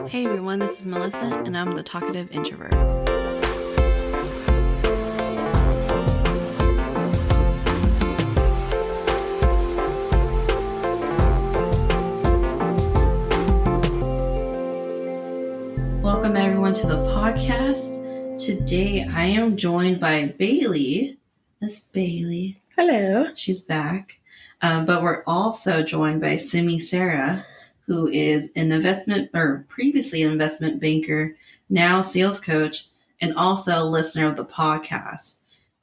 Hey everyone, this is Melissa, and I'm the talkative introvert. Welcome everyone to the podcast. Today I am joined by Bailey. Miss Bailey. Hello. She's back. But we're also joined by Simmi Sehra, who is previously an investment banker, now sales coach, and also a listener of the podcast.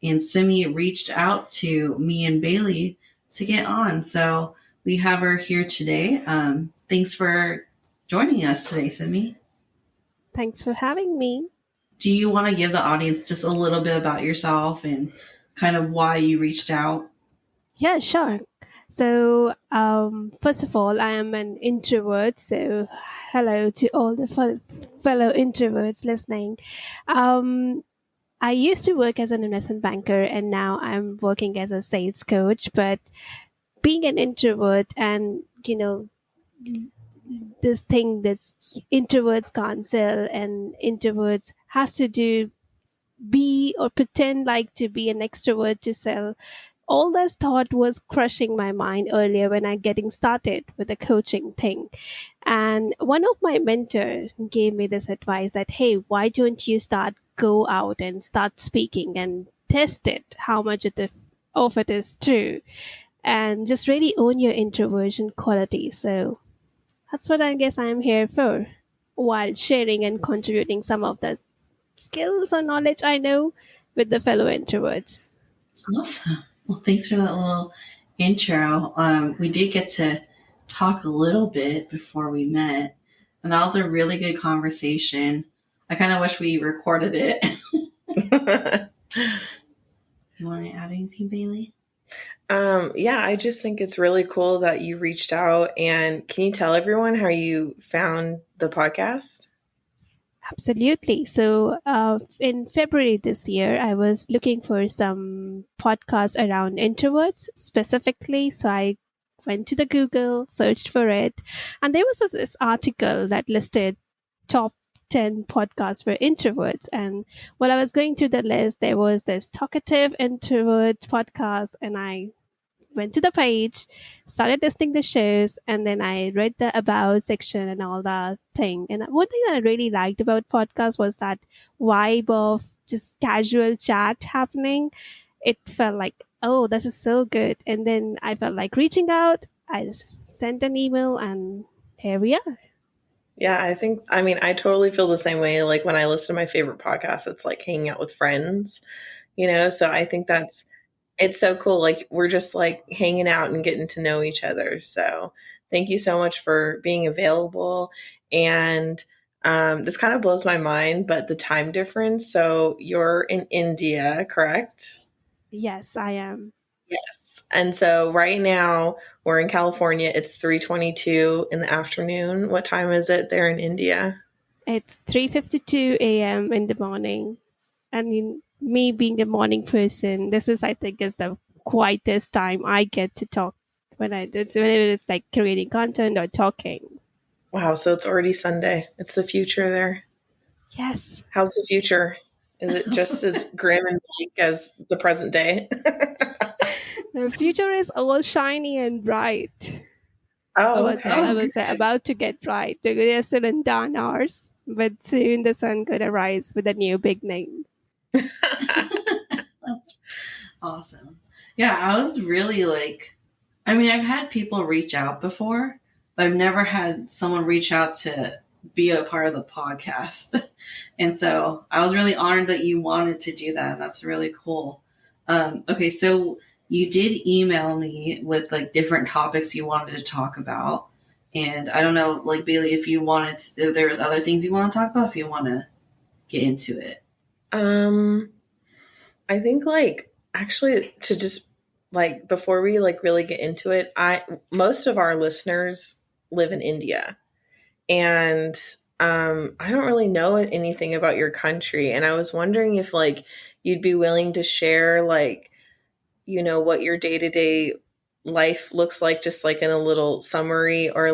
And Simmi reached out to me and Bailey to get on. So we have her here today. Thanks for joining us today, Simmi. Thanks for having me. Do you want to give the audience just a little bit about yourself and kind of why you reached out? Yeah, sure. So, first of all, I am an introvert. So, hello to all the fellow introverts listening. I used to work as an investment banker, and now I'm working as a sales coach. But being an introvert, and this thing that introverts can't sell, and introverts has to do be or pretend like to be an extrovert to sell, all this thought was crushing my mind earlier when I getting started with the coaching thing. And one of my mentors gave me this advice that, hey, why don't you go out and start speaking and test it, how much of it is true, and just really own your introversion quality. So that's what I guess I'm here for, while sharing and contributing some of the skills or knowledge I know with the fellow introverts. Awesome. Well, thanks for that little intro. We did get to talk a little bit before we met, and that was a really good conversation. I kind of wish we recorded it. You want to add anything, Bailey? Yeah, I just think it's really cool that you reached out. And can you tell everyone how you found the podcast? Absolutely. So, in February this year, I was looking for some podcasts around introverts specifically. So, I went to the Google, searched for it, and there was this article that listed top 10 podcasts for introverts. And while I was going through the list, there was this talkative introvert podcast, and I went to the page, started listing the shows, and then I read the about section and all that thing. And one thing I really liked about podcast was that vibe of just casual chat happening. It felt like, oh, this is so good. And then I felt like reaching out. I just sent an email, and here we are. Yeah, I totally feel the same way. Like when I listen to my favorite podcast, it's like hanging out with friends, so I think it's so cool. Like we're just like hanging out and getting to know each other. So thank you so much for being available. And this kind of blows my mind, but the time difference. So you're in India, correct? Yes, I am. Yes. And so right now we're in California. It's 3:22 in the afternoon. What time is it there in India? It's 3:52 a.m. in the morning. And me being a morning person, this is, I think, is the quietest time I get to talk when it is like creating content or talking. Wow, so it's already Sunday. It's the future there. Yes. How's the future? Is it just as grim and bleak as the present day? The future is all shiny and bright. Oh, okay. I was about to get bright. They're still in dawn hours, but soon the sun could arise with a new big name. That's awesome. Yeah, I was really I've had people reach out before, but I've never had someone reach out to be a part of the podcast. And so I was really honored that you wanted to do that. That's really cool. Okay, so you did email me with like different topics you wanted to talk about. And I don't know, like Bailey, if there was other things you want to talk about, if you want to get into it. I think actually to just before we really get into it, most of our listeners live in India, and I don't really know anything about your country, and I was wondering if you'd be willing to share what your day-to-day life looks like, just in a little summary, or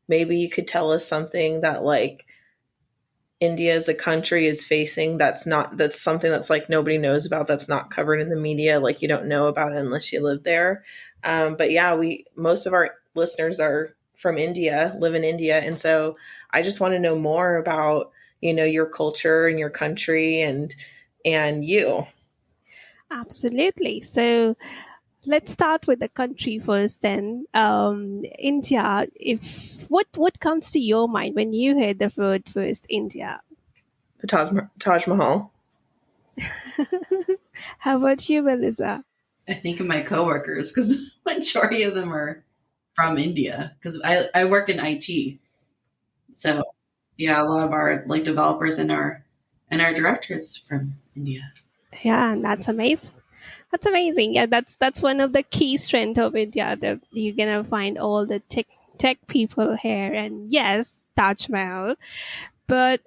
maybe you could tell us something that like India as a country is facing that's something that's like nobody knows about, that's not covered in the media, like you don't know about it unless you live there. But yeah, we most of our listeners are from India, live in India, and so I just want to know more about your culture and your country and you. Absolutely. So let's start with the country first. Then, India. If what comes to your mind when you hear the word first, India? The Taj Mahal. How about you, Melissa? I think of my coworkers because majority of them are from India because I work in IT. So yeah, a lot of our like developers and our directors from India. Yeah, and that's amazing. That's amazing. Yeah, that's one of the key strength of India. That you're gonna find all the tech people here, and yes, Taj Mahal. But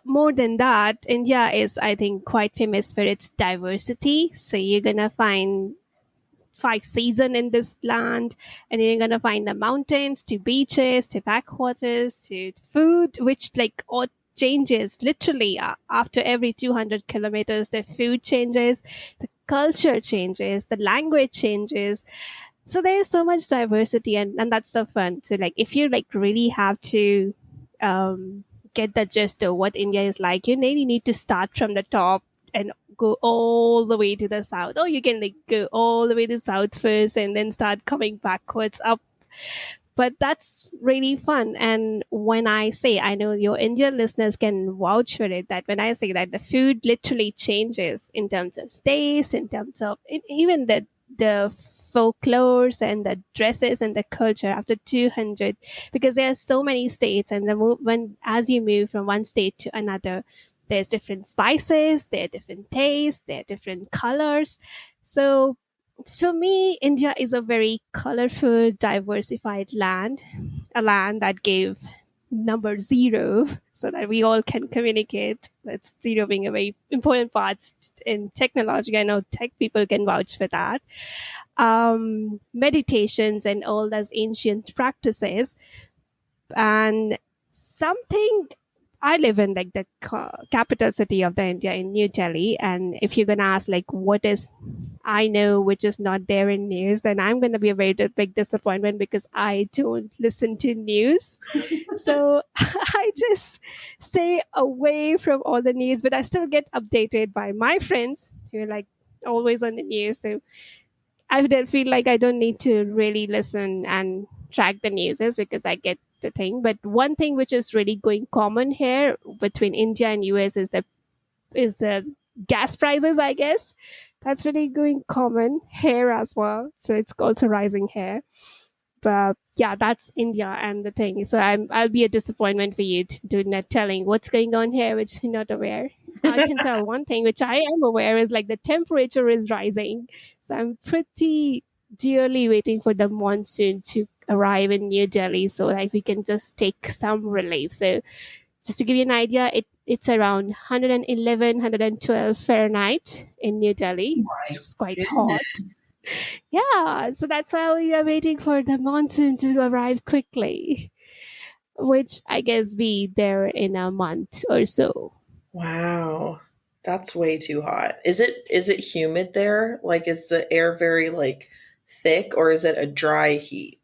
more than that, India is, I think, quite famous for its diversity. So you're gonna find five seasons in this land, and you're gonna find the mountains to beaches to backwaters to food, which like all changes literally after every 200 kilometers. The food changes, the culture changes, the language changes. So there's so much diversity, and that's the fun. So like if you like really have to um get the gist of what India is like, you really need to start from the top and go all the way to the south, or you can like go all the way to south first and then start coming backwards up. But that's really fun. And when I say, I know your Indian listeners can vouch for it, that when I say that the food literally changes in terms of taste, in terms of even the folklores and the dresses and the culture after 200, because there are so many states, and when as you move from one state to another, there's different spices, there are different tastes, there are different colors. So for me, India is a very colorful, diversified land, a land that gave number zero so that we all can communicate. That's zero being a very important part in technology. I know tech people can vouch for that. Meditations and all those ancient practices. And something, I live in like the capital city of the India in New Delhi, and if you're gonna ask like what is I know which is not there in news, then I'm gonna be a very big disappointment because I don't listen to news. So I just stay away from all the news, but I still get updated by my friends who are like always on the news. So I don't feel like I don't need to really listen and track the news because I get the thing. But one thing which is really going common here between India and US is the gas prices, I guess. That's really going common here as well. So it's also rising here. But yeah, that's India and the thing. So I'll be a disappointment for you to not telling what's going on here, which you're not aware. I can tell one thing which I am aware is like the temperature is rising. So I'm pretty dearly waiting for the monsoon to arrive in New Delhi so like we can just take some relief. So just to give you an idea, it's around 111, 112 Fahrenheit in New Delhi. My It's quite goodness. hot. Yeah, so that's why we are waiting for the monsoon to arrive quickly, which I guess be there in a month or so. Wow. That's way too hot. Is it humid there? Like is the air very like thick, or is it a dry heat?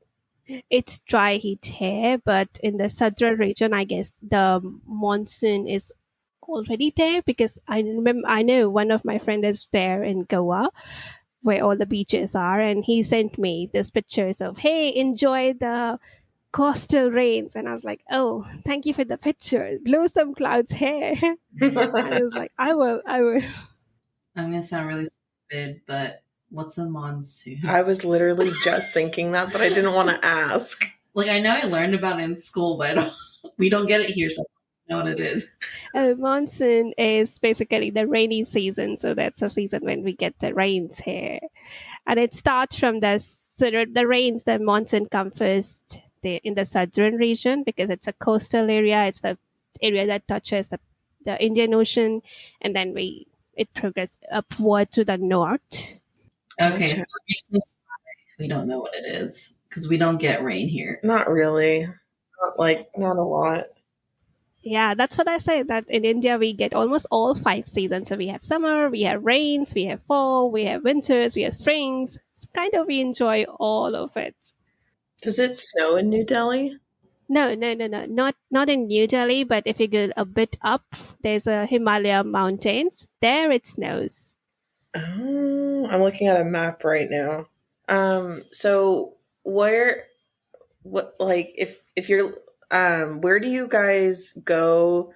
It's dry heat here, but in the southern region, I guess the monsoon is already there because I know one of my friend is there in Goa where all the beaches are, and he sent me these pictures of, hey, enjoy the coastal rains. And I was like, oh, thank you for the picture, blow some clouds here. And he was like, I will. I'm gonna sound really stupid, but what's a monsoon? I was literally just thinking that, but I didn't want to ask. Like I know I learned about it in school, but we don't get it here, so I don't know what it is. Monsoon is basically the rainy season, so that's a season when we get the rains here, and it starts from the rains. The monsoon comes first in the southern region because it's a coastal area. It's the area that touches the Indian Ocean, and then it progresses upward to the north. Okay, so Gotcha. it makes us we don't know what it is because we don't get rain here. Not really. not a lot. Yeah, that's what I say. That in India we get almost all 5 seasons. So we have summer, we have rains, we have fall, we have winters, we have springs. It's kind of we enjoy all of it. Does it snow in New Delhi? No, no, no, no, not in New Delhi. But if you go a bit up, there's a Himalaya mountains. There it snows. Oh, I'm looking at a map right now. So where, what, like, if you're, where do you guys go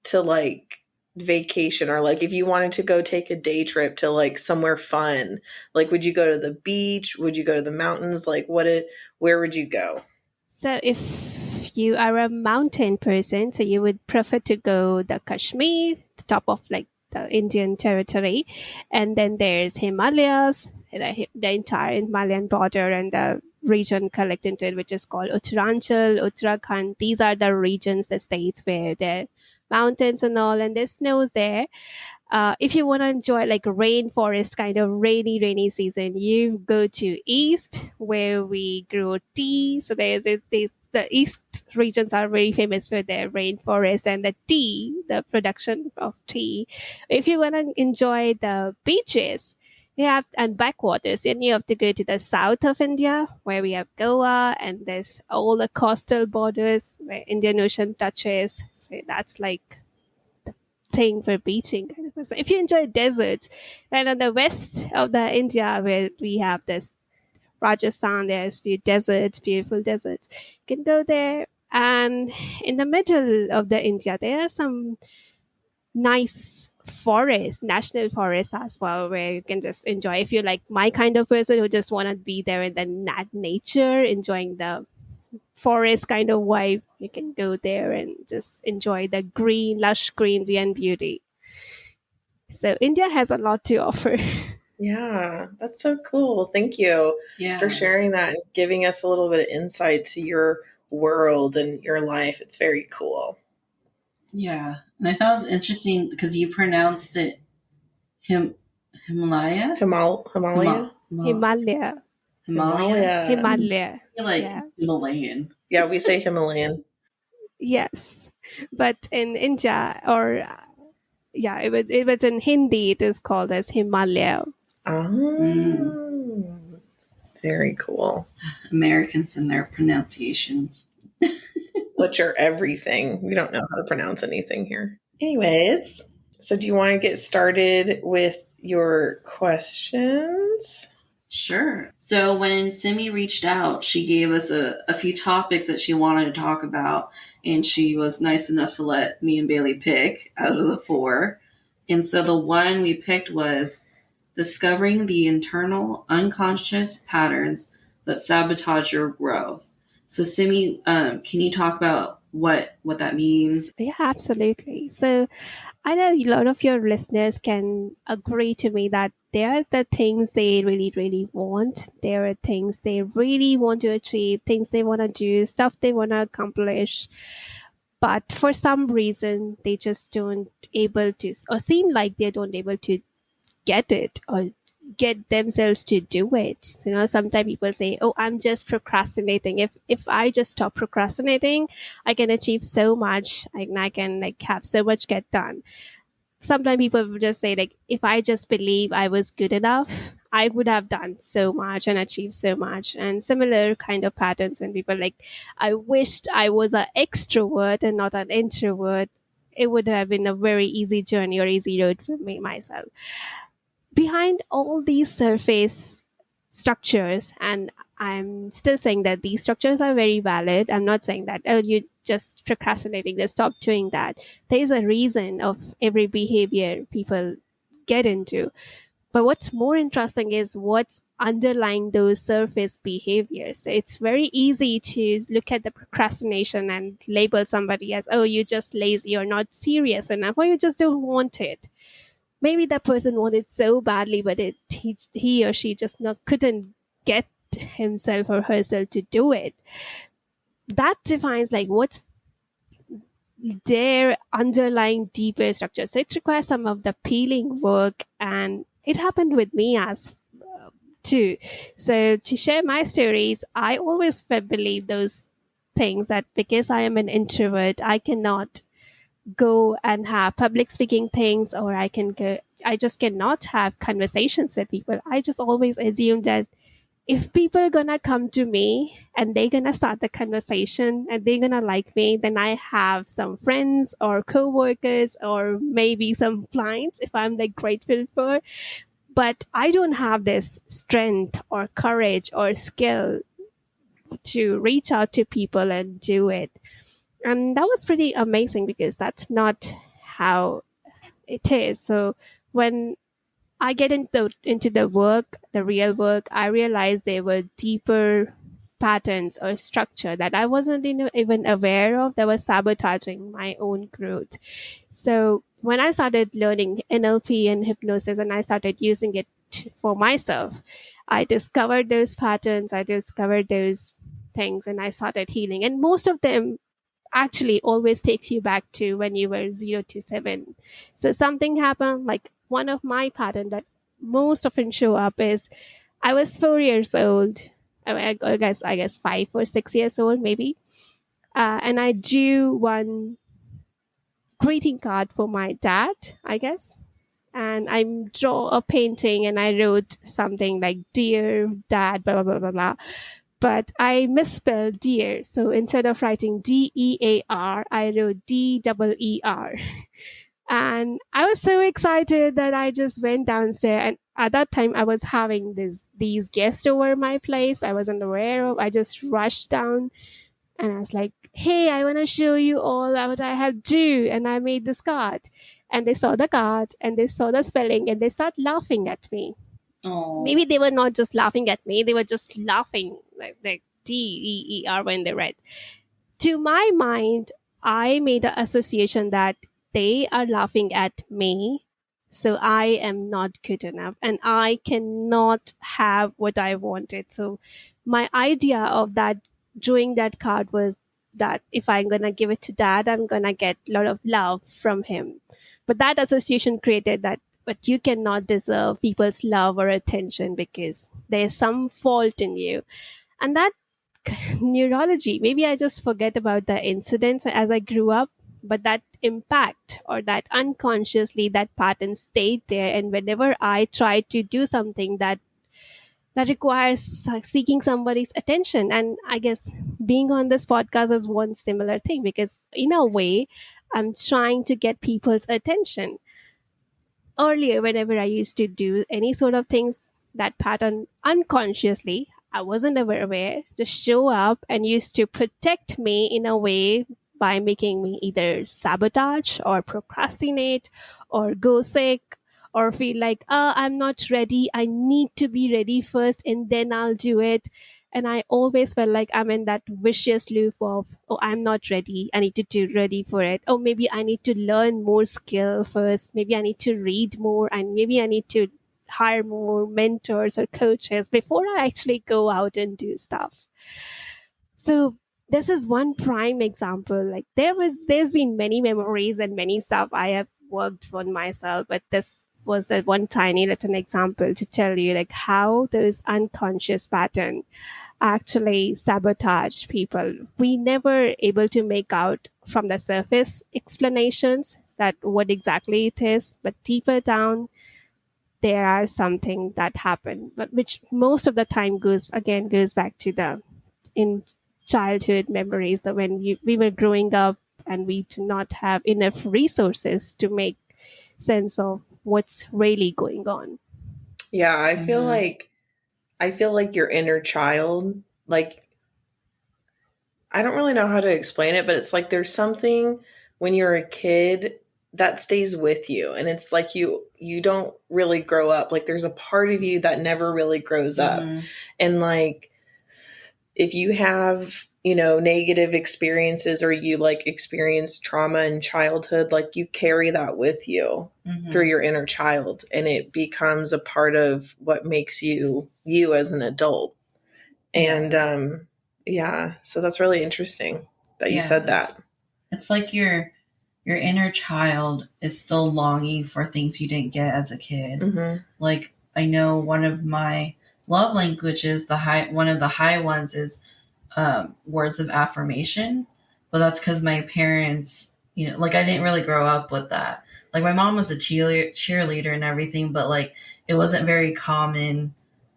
to like vacation, or like if you wanted to go take a day trip to like somewhere fun? Like, would you go to the beach? Would you go to the mountains? Like, where would you go? So if you are a mountain person, so you would prefer to go the Kashmir, the top of like the Indian territory, and then there's Himalayas, the entire Himalayan border and the region collect into it, which is called Uttaranchal, Uttarakhand. These are the regions, the states where there are mountains and all, and there's snows there. If you want to enjoy like rainforest kind of rainy season, you go to east where we grow tea. So the east regions are very famous for their rainforest and the tea, the production of tea. If you want to enjoy the beaches, you have and backwaters, then you have to go to the south of India where we have Goa, and there's all the coastal borders where Indian Ocean touches. So that's like thing for beaching kind of person. If you enjoy deserts, then on the west of the India where we have this Rajasthan, there's few deserts, beautiful deserts. You can go there. And in the middle of the India, there are some nice forests, national forests as well, where you can just enjoy. If you're like my kind of person who just want to be there in the nature, enjoying the forest kind of vibe, you can go there and just enjoy the green, lush greenery and beauty. So India has a lot to offer. Yeah, that's so cool. Thank you Yeah. for sharing that and giving us a little bit of insight to your world and your life. It's very cool. Yeah. And I thought it was interesting because you pronounced it Himalaya? Himalaya? Himalaya. Himalaya? Himalaya. I feel like Yeah. Himalayan. Yeah, we say Himalayan. Yes. But in India, or yeah, it was in Hindi, it is called as Himalaya. Oh, very cool. Americans and their pronunciations. Butcher everything. We don't know how to pronounce anything here. Anyways, so do you want to get started with your questions? Sure. So when Simmi reached out, she gave us a few topics that she wanted to talk about, and she was nice enough to let me and Bailey pick out of the 4. And so the one we picked was discovering the internal unconscious patterns that sabotage your growth. So Simmi, can you talk about what that means? Yeah, absolutely. So I know a lot of your listeners can agree to me that there are the things they really, really want. There are things they really want to achieve, things they want to do, stuff they want to accomplish. But for some reason, they just don't able to, or seem like they don't able to get it or get themselves to do it. You know, sometimes people say, "Oh, I'm just procrastinating. If I just stop procrastinating, I can achieve so much. I can like have so much get done." Sometimes people will just say like, if I just believe I was good enough, I would have done so much and achieved so much. And similar kind of patterns when people like, I wished I was an extrovert and not an introvert, it would have been a very easy journey or easy road for me myself. Behind all these surface structures, and I'm still saying that these structures are very valid. I'm not saying that, oh, you just procrastinating, just stop doing that. There's a reason of every behavior people get into. But what's more interesting is what's underlying those surface behaviors. It's very easy to look at the procrastination and label somebody as, oh, you're just lazy or not serious enough, or you just don't want it. Maybe that person wanted so badly, but he or she just not couldn't get himself or herself to do it. That defines like what's their underlying deeper structure. So it requires some of the peeling work, and it happened with me as too. So to share my stories, I always believe those things that because I am an introvert, I cannot go and have public speaking things, or I just cannot have conversations with people. I just always assumed that if people are gonna come to me and they're gonna start the conversation and they're gonna like me, then I have some friends or co-workers or maybe some clients if I'm like grateful for. But I don't have this strength or courage or skill to reach out to people and do it. And that was pretty amazing because that's not how it is. So when I get into the work, the real work, I realized there were deeper patterns or structure that I wasn't even aware of that was sabotaging my own growth. So when I started learning NLP and hypnosis and I started using it for myself, I discovered those patterns, I discovered those things, and I started healing. And most of them actually always takes you back to when you were 0 to 7. So something happened, like one of my pattern that most often show up is I was 4 years old. I guess 5 or 6 years old maybe. And I drew one greeting card for my dad, I guess. And I draw a painting and I wrote something like "Dear Dad," blah blah blah blah blah. But I misspelled dear. So instead of writing DEAR, I wrote DEER. And I was so excited that I just went downstairs. And at that time, I was having these guests over my place. I wasn't aware of. I just rushed down and I was like, "Hey, I want to show you all what I have do." And I made this card. And they saw the card and they saw the spelling and they started laughing at me. Oh. Maybe they were not just laughing at me, they were just laughing like DEER when they read. To my mind, I made an association that they are laughing at me, so I am not good enough and I cannot have what I wanted. So my idea of that drawing that card was that if I'm gonna give it to dad, I'm gonna get a lot of love from him. But that association created that, but you cannot deserve people's love or attention because there's some fault in you. And that neurology, maybe I just forget about the incidents as I grew up, but that impact or that unconsciously that pattern stayed there. And whenever I tried to do something that requires seeking somebody's attention, and I guess being on this podcast is one similar thing because in a way I'm trying to get people's attention. Earlier, whenever I used to do any sort of things, that pattern unconsciously, I wasn't ever aware, just show up and used to protect me in a way by making me either sabotage or procrastinate or go sick or feel like, oh, I'm not ready. I need to be ready first and then I'll do it. And I always felt like I'm in that vicious loop of, oh, I'm not ready. I need to do ready for it. Oh, maybe I need to learn more skill first. Maybe I need to read more and maybe I need to hire more mentors or coaches before I actually go out and do stuff. So this is one prime example. Like there's been many memories and many stuff I have worked on myself, but this was that one tiny little example to tell you like how those unconscious pattern actually sabotage people. We never able to make out from the surface explanations that what exactly it is, but deeper down there are something that happened, but which most of the time goes back to the in childhood memories that when we were growing up and we do not have enough resources to make sense of what's really going on. Yeah, I feel like your inner child, like I don't really know how to explain it, but it's like there's something when you're a kid that stays with you and it's like you don't really grow up. Like there's a part of you that never really grows up. And like if you have, negative experiences or you like experience trauma in childhood, like you carry that with you through your inner child and it becomes a part of what makes you as an adult. And so that's really interesting that you said that. It's like your inner child is still longing for things you didn't get as a kid. Like I know one of my love languages, one of the high ones is words of affirmation, but that's because my parents, like I didn't really grow up with that. Like my mom was a cheerleader and everything, but like it wasn't very common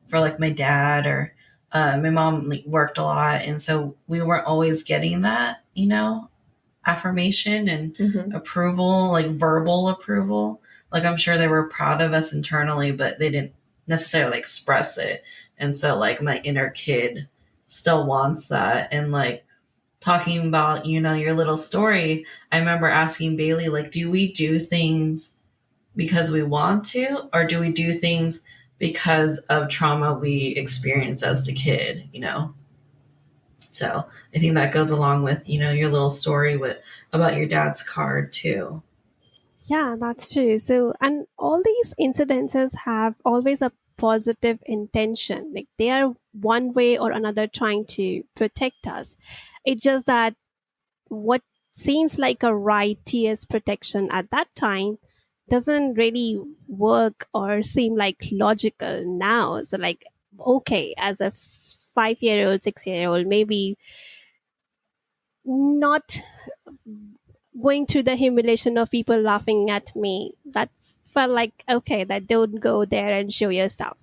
for like my dad or my mom like, worked a lot, and so we weren't always getting that, affirmation and approval, like verbal approval. Like I'm sure they were proud of us internally, but they didn't necessarily express it. And so like my inner kid still wants that. And like talking about, your little story, I remember asking Bailey, like, do we do things because we want to, or do we do things because of trauma we experience as a kid? So I think that goes along with, your little story about your dad's card too. Yeah, that's true. So, and all these incidences have always a positive intention. Like they are one way or another trying to protect us. It's just that what seems like a righteous protection at that time doesn't really work or seem like logical now. So, like, okay, as a 5 year old, 6 year old, maybe not going through the humiliation of people laughing at me, that felt like, okay, that don't go there and show your stuff.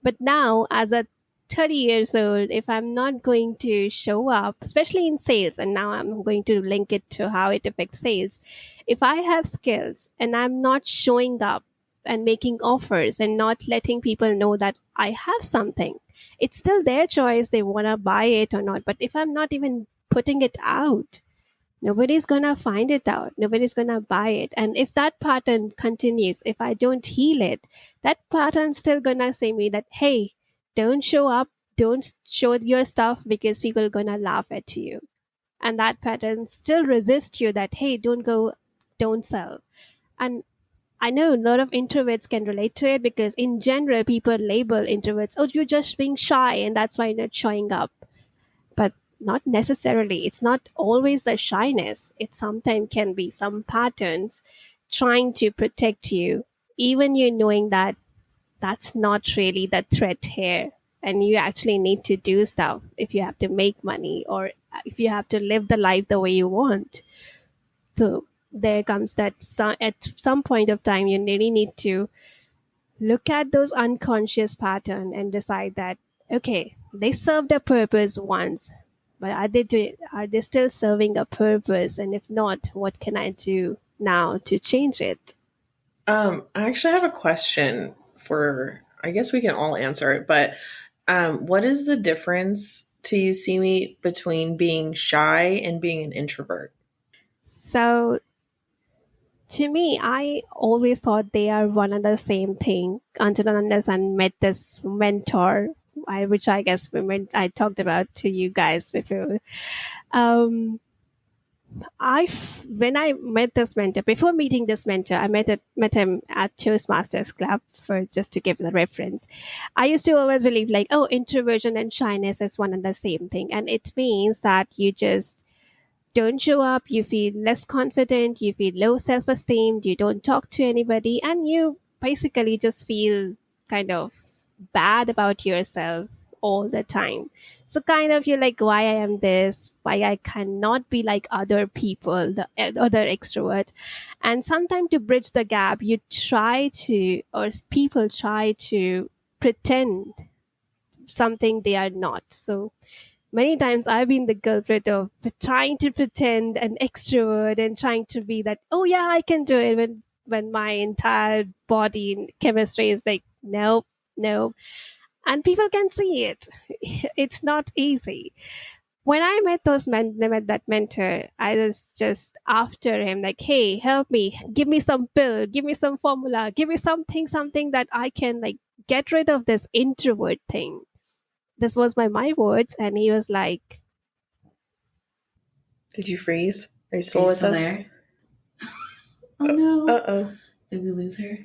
But now, as a 30 years old, if I'm not going to show up, especially in sales, and now I'm going to link it to how it affects sales, if I have skills and I'm not showing up and making offers and not letting people know that I have something, it's still their choice. They want to buy it or not. But if I'm not even putting it out, nobody's gonna find it out, nobody's gonna buy it. And if that pattern continues, if I don't heal it, that pattern's still gonna say me that, hey, don't show up, don't show your stuff because people are gonna laugh at you. And that pattern still resists you that, hey, don't go, don't sell. And I know a lot of introverts can relate to it, because in general people label introverts, oh, you're just being shy and that's why you're not showing up. But not necessarily. It's not always the shyness. It sometimes can be some patterns trying to protect you, even you knowing that that's not really the threat here. And you actually need to do stuff if you have to make money or if you have to live the life the way you want. So there comes that at some point of time, you really need to look at those unconscious pattern and decide that, okay, they served a purpose once, but are they still serving a purpose? And if not, what can I do now to change it? I actually have a question for, I guess we can all answer it, but what is the difference to you, Simi, between being shy and being an introvert? So to me, I always thought they are one and the same thing until and unless I met this mentor, which I guess I talked about to you guys before. Um, when I met this mentor, before meeting this mentor, I met him at Toastmasters Club, for just to give the reference. I used to always believe like, oh, introversion and shyness is one and the same thing, and it means that you just don't show up, you feel less confident, you feel low self esteem, you don't talk to anybody, and you basically just feel kind of bad about yourself all the time. So, kind of, you're like, why I am this, why I cannot be like other people, the other extrovert. And sometimes to bridge the gap, you try to, or people try to pretend something they are not. So, many times I've been the culprit of trying to pretend an extrovert and trying to be that, oh yeah, I can do it, when my entire body and chemistry is like, no, no. And people can see it. It's not easy. When I met that mentor, I was just after him, like, hey, help me, give me some pill, give me some formula, give me something that I can like get rid of this introvert thing. This was my words, and he was like, Did you freeze? Are you Are still you with still us? there? Oh no. Uh-oh. Did we lose her?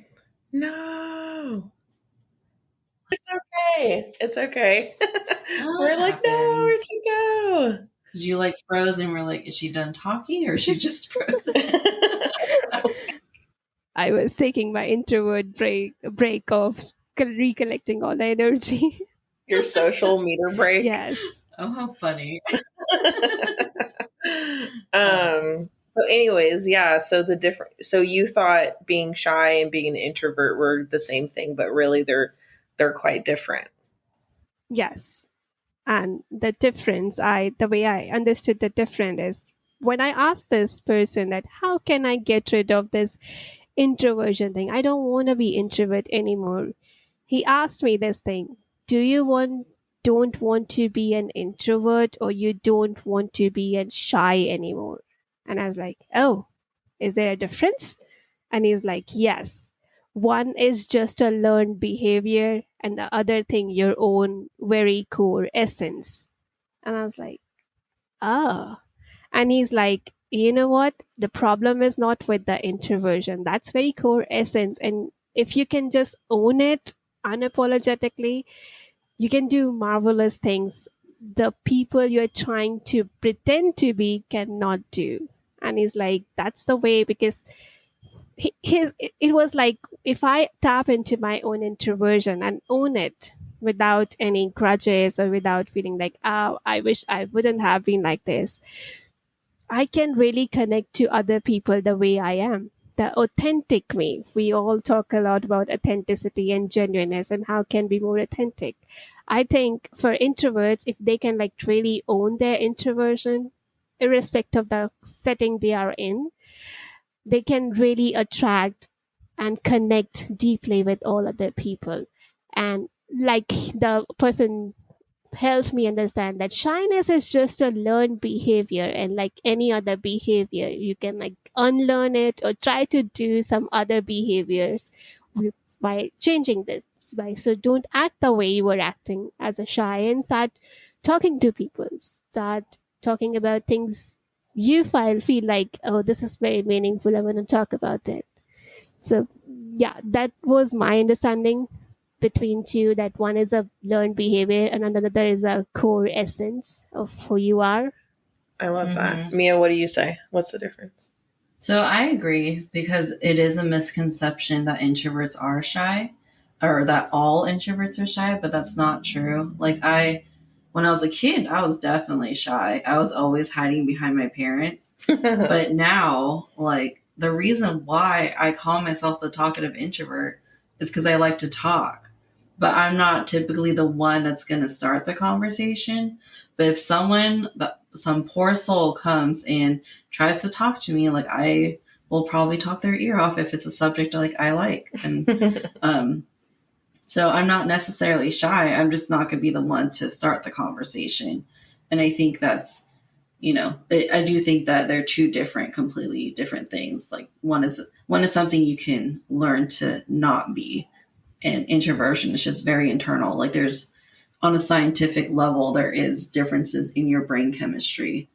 No. It's okay. It's okay. We're What like, no, where'd happens? you go? Because you like froze and we're like, is she done talking or is she just frozen? I was taking my introvert break of recollecting all the energy. Your social meter break. Yes. Oh, how funny. But anyways, yeah, so you thought being shy and being an introvert were the same thing, but really they're quite different. Yes. And the way I understood the difference is when I asked this person that how can I get rid of this introversion thing? I don't want to be introvert anymore. He asked me this thing, do you don't want to be an introvert, or you don't want to be a shy anymore? And I was like, oh, is there a difference? And he's like, yes. One is just a learned behavior, and the other thing, your own very core essence. And I was like, oh. And he's like, you know what? The problem is not with the introversion. That's very core essence. And if you can just own it unapologetically, you can do marvelous things the people you're trying to pretend to be cannot do. And he's like, that's the way, because it was like, if I tap into my own introversion and own it without any grudges or without feeling like, oh, I wish I wouldn't have been like this, I can really connect to other people the way I am, the authentic me. We all talk a lot about authenticity and genuineness and how can be more authentic. I think for introverts, if they can like really own their introversion, irrespective of the setting they are in, they can really attract and connect deeply with all other people. And like the person helped me understand that shyness is just a learned behavior, and like any other behavior you can like unlearn it or try to do some other behaviors with, by changing this by, so don't act the way you were acting as a shy and start talking to people, start talking about things you feel like, oh, this is very meaningful, I want to talk about it. So yeah, that was my understanding between two, that one is a learned behavior and another is a core essence of who you are. I love that. Mia, what do you say? What's the difference? So I agree, because it is a misconception that introverts are shy, or that all introverts are shy, but that's not true. When I was a kid, I was definitely shy. I was always hiding behind my parents. But now, like, the reason why I call myself the talkative introvert is because I like to talk. But I'm not typically the one that's going to start the conversation. But if some poor soul comes and tries to talk to me, like, I will probably talk their ear off if it's a subject like I like. And so I'm not necessarily shy. I'm just not going to be the one to start the conversation. And I think that's, I do think that they're two completely different things. Like one is something you can learn to not be, and introversion is just very internal. Like there's, on a scientific level, there is differences in your brain chemistry.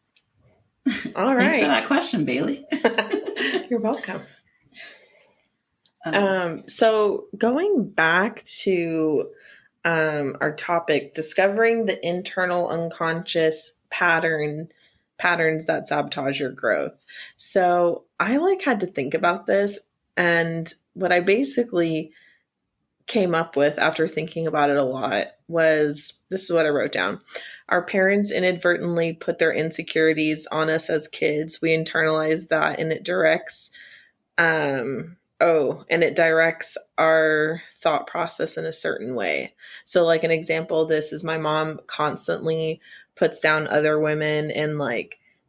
All right. Thanks for that question, Bailey. You're welcome. So going back to our topic, discovering the internal unconscious patterns that sabotage your growth. So I had to think about this, and what I basically came up with after thinking about it a lot was, this is what I wrote down. Our parents inadvertently put their insecurities on us as kids. We internalize that, and it directs our thought process in a certain way. So like an example of this is my mom constantly puts down other women and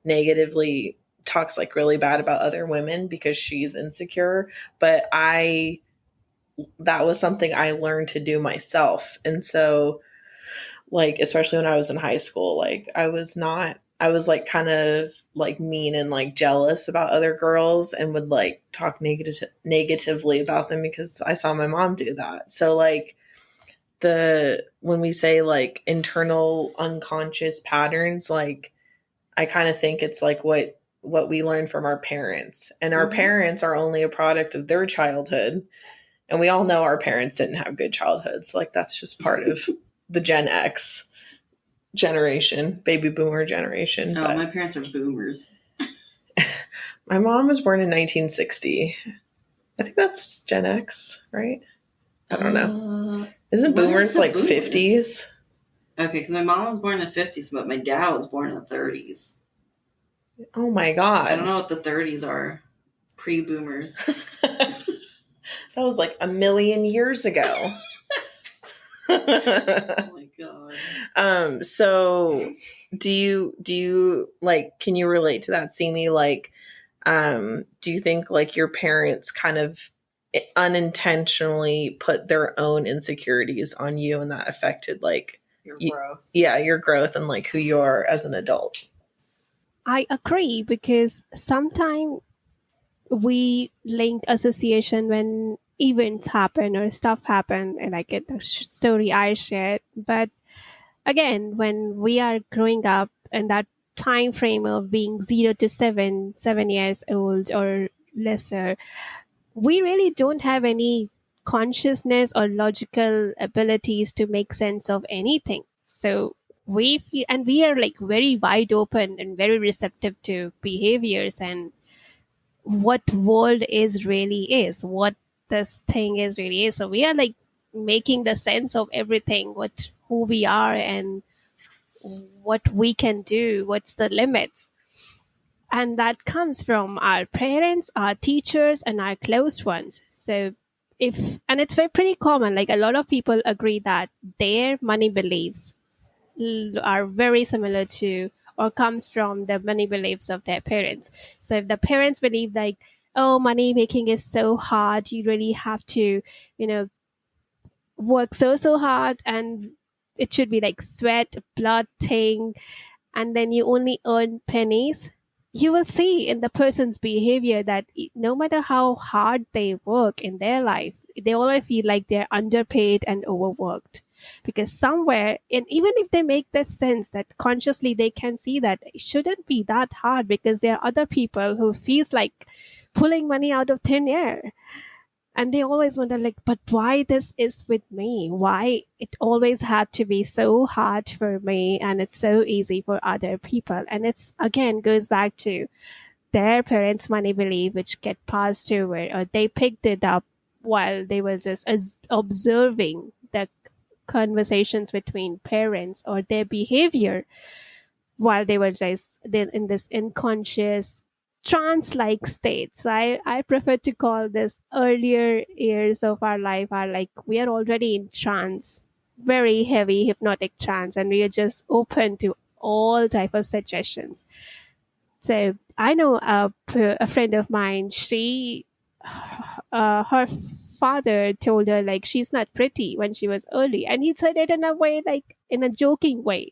negatively talks really bad about other women because she's insecure. But that was something I learned to do myself. And so especially when I was in high school, I was kind of mean and jealous about other girls, and would talk negatively about them because I saw my mom do that. So when we say internal unconscious patterns, I kind of think it's what we learn from our parents, and our parents are only a product of their childhood. And we all know our parents didn't have good childhoods. That's just part of the Gen X generation, baby boomer generation. Oh, my parents are boomers. My mom was born in 1960. I think that's Gen X, right? I don't know. Isn't boomers 50s? Okay, because my mom was born in the 50s, but my dad was born in the 30s. Oh my I God. don't know what the 30s are. Pre-boomers. That was like a million years ago. Oh my God. So do you like, can you relate to that, Simi? Like, do you think like your parents kind of unintentionally put their own insecurities on you and that affected like Your growth. yeah, your growth and like who you are as an adult? I agree, because sometimes we link association when events happen or stuff happen, and I get the story I shared. But again, when we are growing up in that time frame of being 0 to 7 years old or lesser, we really don't have any consciousness or logical abilities to make sense of anything. So we feel, and we are like very wide open and very receptive to behaviors and what world is really is, what this thing is really is. So we are like making the sense of everything, what who we are and what we can do, what's the limits. And that comes from our parents, our teachers, and our close ones. So if, and it's very pretty common, like a lot of people agree that their money beliefs are very similar to or comes from the money beliefs of their parents. So if the parents believe like, oh, money making is so hard, you really have to, you know, work so hard, and it should be like sweat, blood thing, and then you only earn pennies, you will see in the person's behavior that no matter how hard they work in their life, they always feel like they're underpaid and overworked. Because somewhere, and even if they make that sense that consciously they can see that it shouldn't be that hard, because there are other people who feels like pulling money out of thin air, and they always wonder like, but why this is with me, why it always had to be so hard for me and it's so easy for other people. And it's again goes back to their parents money belief, which get passed over, or they picked it up while they were just observing the conversations between parents or their behavior while they were just in this unconscious trance like state. So I prefer to call this earlier years of our life are like we are already in trance, very heavy hypnotic trance, and we are just open to all type of suggestions. So I know a friend of mine, she her father told her like she's not pretty when she was early, and he said it in a way like in a joking way,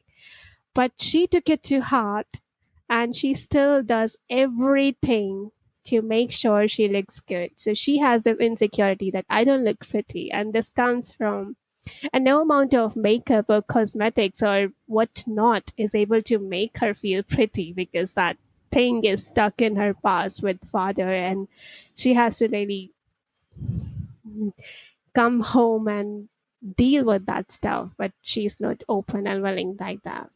but she took it to heart, and she still does everything to make sure she looks good. So she has this insecurity that I don't look pretty. And this comes from, and no amount of makeup or cosmetics or whatnot is able to make her feel pretty, because that thing is stuck in her past with father, and she has to really come home and deal with that stuff. But she's not open and willing like that.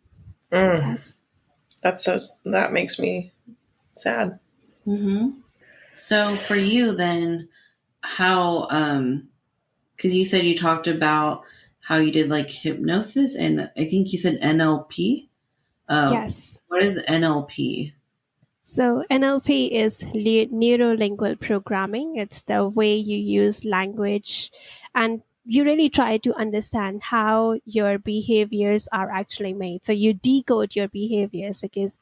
Yes. That makes me sad. Mm-hmm. So for you then, how because you said you talked about how you did like hypnosis, and I think you said NLP. Yes. What is NLP? So NLP is neuro-lingual programming. It's the way you use language, and you really try to understand how your behaviors are actually made. So you decode your behaviors, because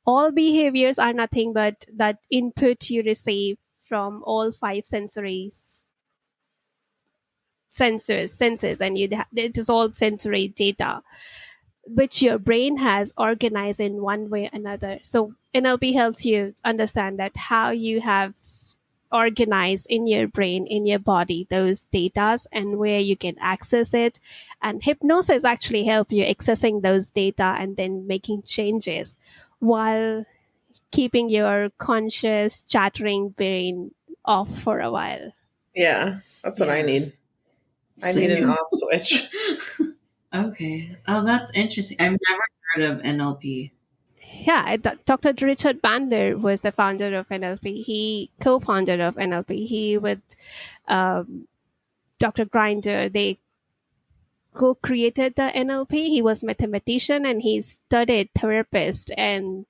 all behaviors are nothing but that input you receive from all five senses, and it is all sensory data which your brain has organized in one way or another. So NLP helps you understand that how you have organized in your brain, in your body, those datas and where you can access it. And hypnosis actually help you accessing those data and then making changes while keeping your conscious chattering brain off for a while. Yeah, that's what I need. I need an off switch. Okay. Oh, that's interesting. I've never heard of NLP. Yeah, Dr. Richard Bandler was the founder of NLP. He co-founder of NLP. He with um, Dr. Grinder, they who created the NLP. He was mathematician and he studied therapist and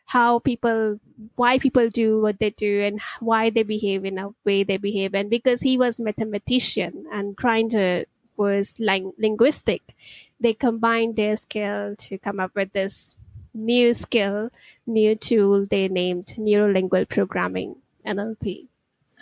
how people why people do what they do and why they behave in a way they behave. And because he was mathematician and Grinder was linguistic, they combined their skill to come up with this new tool they named Neuro-linguistic programming, NLP.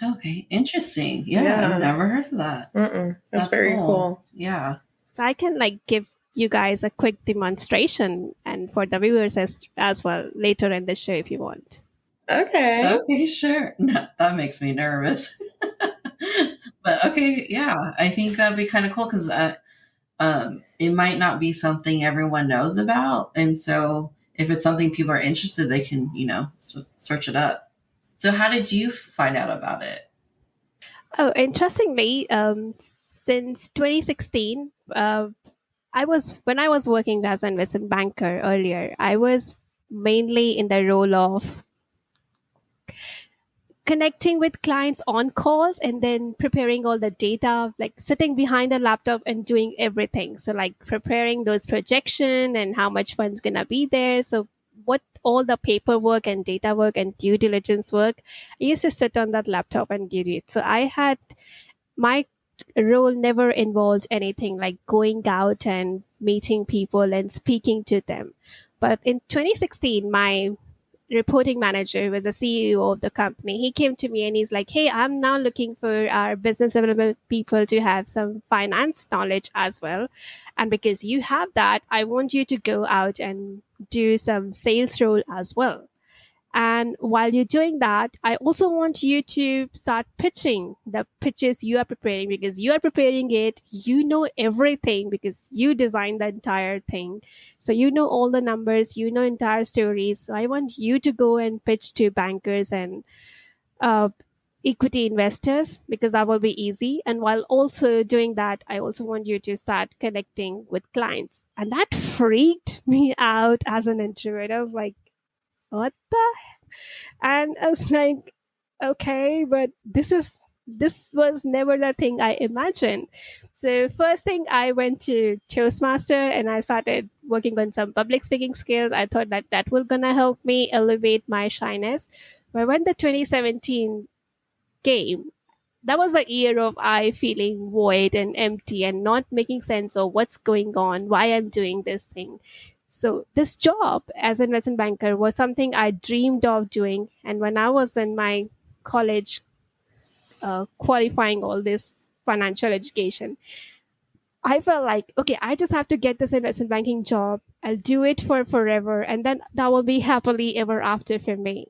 Okay, interesting. Yeah, Yeah. I've never heard of that. That's very cool. Yeah. So I can give you guys a quick demonstration and for the viewers as well later in the show if you want. Okay, sure. No, that makes me nervous. But okay, yeah, I think that'd be kind of cool because it might not be something everyone knows about, and so if it's something people are interested, they can search it up. So, how did you find out about it? Oh, interestingly, since 2016, when I was working as an investment banker earlier, I was mainly in the role of connecting with clients on calls and then preparing all the data, like sitting behind a laptop and doing everything. So like preparing those projection and how much funds gonna be there. So what all the paperwork and data work and due diligence work, I used to sit on that laptop and do it. So I had my role never involved anything like going out and meeting people and speaking to them. But in 2016, my reporting manager who was the CEO of the company, he came to me and he's like, hey, I'm now looking for our business development people to have some finance knowledge as well. And because you have that, I want you to go out and do some sales role as well. And while you're doing that, I also want you to start pitching the pitches you are preparing because you are preparing it. You know everything because you designed the entire thing. So you know all the numbers, you know entire stories. So I want you to go and pitch to bankers and uh, equity investors because that will be easy. And while also doing that, I also want you to start connecting with clients. And that freaked me out as an introvert. I was like, what the and I was like, okay, but this was never the thing I imagined. So first thing I went to Toastmaster and I started working on some public speaking skills. I thought that will gonna help me elevate my shyness. But when the 2017 came, that was a year of I feeling void and empty and not making sense of what's going on, why I'm doing this thing. So this job as an investment banker was something I dreamed of doing. And when I was in my college, qualifying all this financial education, I felt like, okay, I just have to get this investment banking job. I'll do it for forever. And then that will be happily ever after for me.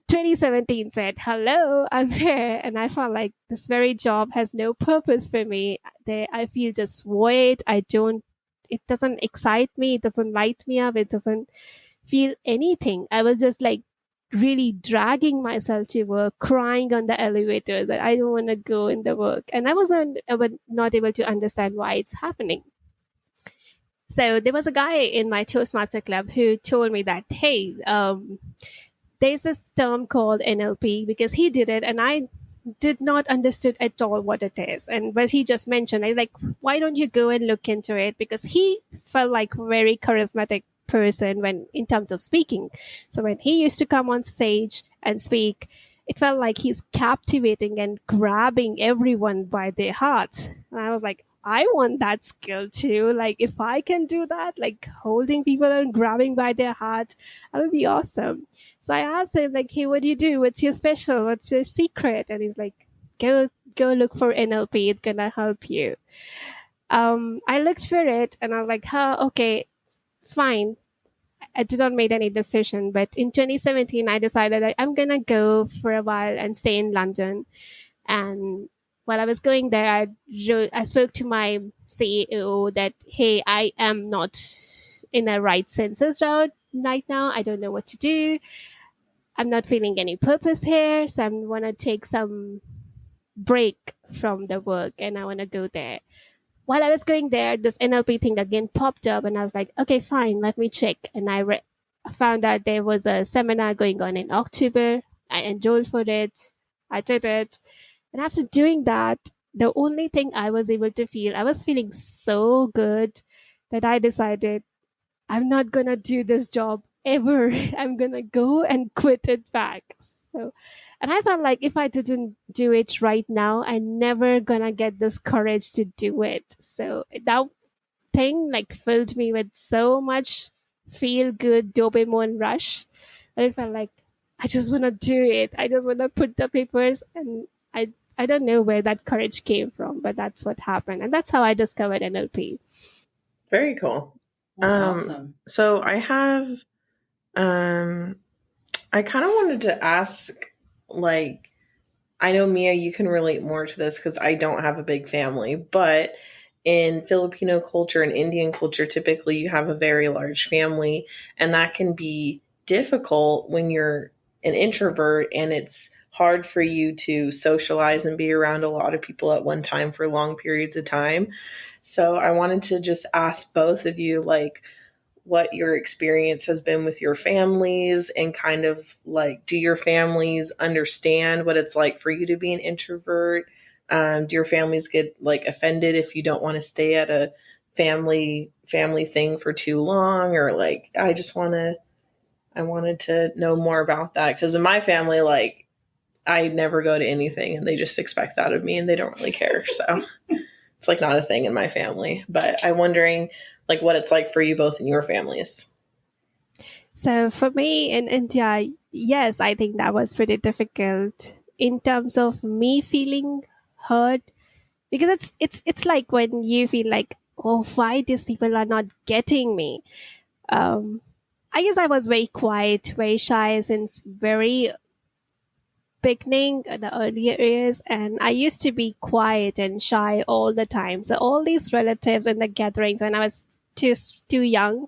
2017 said, hello, I'm here. And I felt like this very job has no purpose for me. I feel just void. It doesn't excite me. It doesn't light me up. It doesn't feel anything. I was just like really dragging myself to work, crying on the elevators that I don't want to go in the work. And I was not able to understand why it's happening. So there was a guy in my Toastmaster club who told me that, hey, there's this term called NLP because he did it and I did not understood at all what it is. And but he just mentioned, I like, why don't you go and look into it? Because he felt like very charismatic person when in terms of speaking. So when he used to come on stage and speak, it felt like he's captivating and grabbing everyone by their hearts. And I was like, I want that skill too. Like if I can do that, like holding people and grabbing by their heart, that would be awesome. So I asked him, like, hey, what do you do? What's your special? What's your secret? And he's like, go look for NLP. It's gonna help you. I looked for it and I was like, huh, okay, fine. I did not make any decision, but in 2017, I decided that I'm gonna go for a while and stay in London. And while I was going there, I spoke to my CEO that, hey, I am not in a right senses route right now. I don't know what to do. I'm not feeling any purpose here, so I'm gonna take some break from the work and I want to go there. While I was going there, this NLP thing again popped up, and I was like, okay, fine, let me check. And I found out there was a seminar going on in October. I enrolled for it. I did it. And after doing that, the only thing I was able to feel, I was feeling so good that I decided I'm not gonna do this job ever. I'm gonna go and quit it back. So, and I felt like if I didn't do it right now, I'm never gonna get this courage to do it. So that thing like filled me with so much feel good dopamine rush. And I felt like I just wanna do it. I just wanna put the papers, and I don't know where that courage came from, but that's what happened. And that's how I discovered NLP. Very cool. That's awesome. So I have, I kind of wanted to ask, like, I know, Mia, you can relate more to this because I don't have a big family, but in Filipino culture and Indian culture, typically you have a very large family, and that can be difficult when you're an introvert and it's hard for you to socialize and be around a lot of people at one time for long periods of time. So I wanted to just ask both of you, like, what your experience has been with your families, and kind of like, do your families understand what it's like for you to be an introvert? Do your families get like offended if you don't want to stay at a family thing for too long? Or like, I wanted to know more about that, because in my family, like, I never go to anything and they just expect that of me and they don't really care. So it's like not a thing in my family, but I'm wondering like what it's like for you both in your families. So for me in India, yes, I think that was pretty difficult in terms of me feeling heard, because it's like when you feel like, oh, why these people are not getting me. Um, I guess I was very quiet, very shy since very beginning, the earlier years, and I used to be quiet and shy all the time. So all these relatives and the gatherings when I was too young,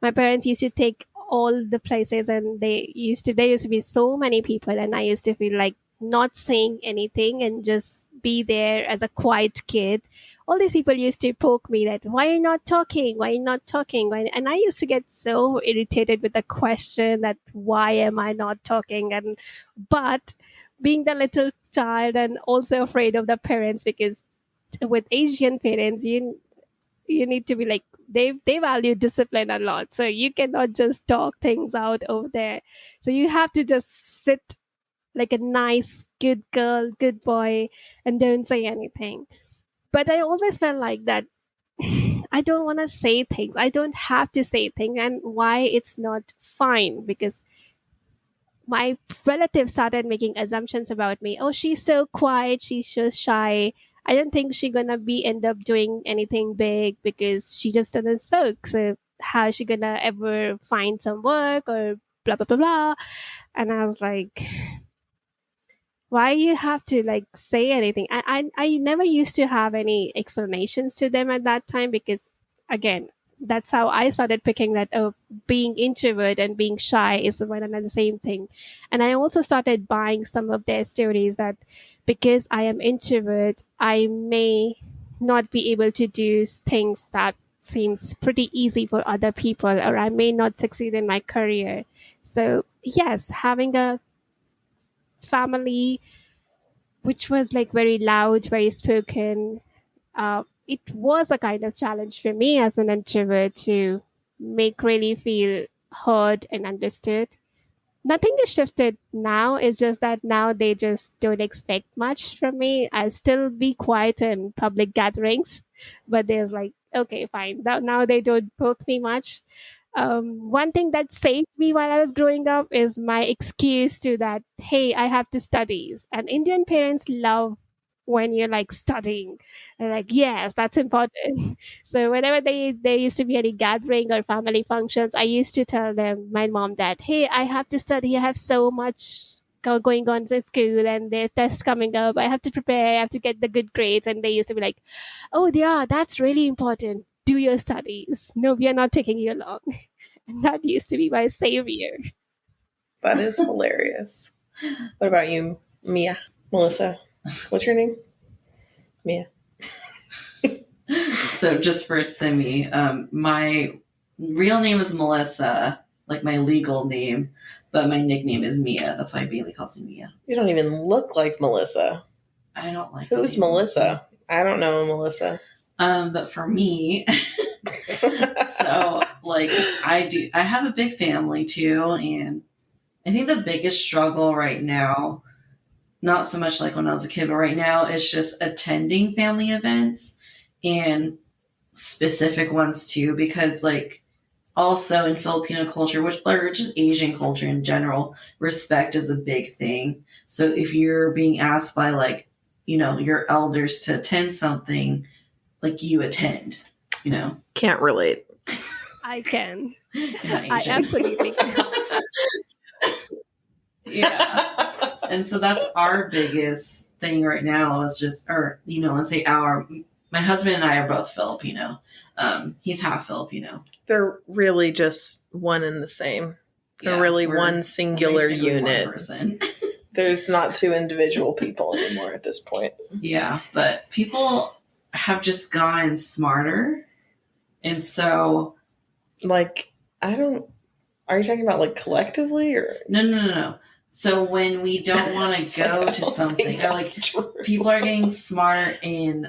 my parents used to take all the places, and they used to be so many people, and I used to feel like not saying anything and just be there as a quiet kid. All these people used to poke me that, why are you not talking, why are you not talking, why? And I used to get so irritated with the question that why am I not talking. And but being the little child and also afraid of the parents, because with Asian parents, you need to be like, they value discipline a lot, so you cannot just talk things out over there. So you have to just sit like a nice good girl, good boy, and don't say anything. But I always felt like that I don't want to say things, I don't have to say things, and why it's not fine, because my relatives started making assumptions about me. Oh, she's so quiet, she's so shy, I don't think she's gonna be end up doing anything big because she just doesn't spoke. So how is she gonna ever find some work or blah blah blah blah? And I was like, why you have to like say anything? I never used to have any explanations to them at that time, because again, that's how I started picking that, oh, being introvert and being shy is one and the same thing. And I also started buying some of their stories that because I am introvert, I may not be able to do things that seems pretty easy for other people, or I may not succeed in my career. So yes, having a family which was like very loud, very spoken, it was a kind of challenge for me as an introvert to make really feel heard and understood. Nothing is shifted now. It's just that now they just don't expect much from me. I'll still be quiet in public gatherings, but there's like, okay, fine. Now they don't poke me much. One thing that saved me while I was growing up is my excuse to that, hey, I have to study. And Indian parents love when you're like studying. They're like, yes, that's important. So whenever there used to be any gathering or family functions, I used to tell them, my mom, dad, hey, I have to study. I have so much going on in school and there's tests coming up. I have to prepare. I have to get the good grades. And they used to be like, oh, yeah, that's really important. Do your studies. No, we are not taking you along. And that used to be my savior. That is hilarious. What about you, Mia? Melissa? What's your name? Mia. So just for Simmi, my real name is Melissa, like my legal name, but my nickname is Mia. That's why Bailey calls me Mia. You don't even look like Melissa. I don't like Who's Melissa? I don't know Melissa. But for me, so like I have a big family too, and I think the biggest struggle right now, not so much like when I was a kid, but right now is just attending family events and specific ones too, because like also in Filipino culture, which or just Asian culture in general, respect is a big thing. So if you're being asked by like, your elders to attend something, like you attend, Can't relate. I can. I absolutely can. Yeah. And so that's our biggest thing right now is just, and say my husband and I are both Filipino. He's half Filipino. They're really just one and the same. They're really one singular unit. One person. There's not two individual people anymore at this point. Yeah, but people have just gotten smarter. And so... Like, are you talking about like collectively or? No. So when we don't want to go to something, like people are getting smarter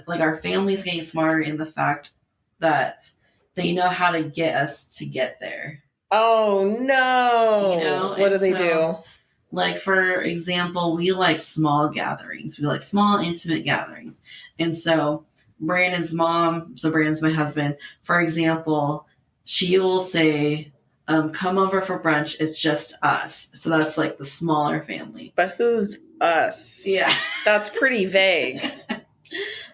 like our family's getting smarter in the fact that they know how to get us to get there. Oh no! What do they do? Like for example, we like small gatherings. We like small intimate gatherings. And so Brandon's mom, so Brandon's my husband, for example, she will say, come over for brunch. It's just us. So that's like the smaller family. But who's us? Yeah. That's pretty vague.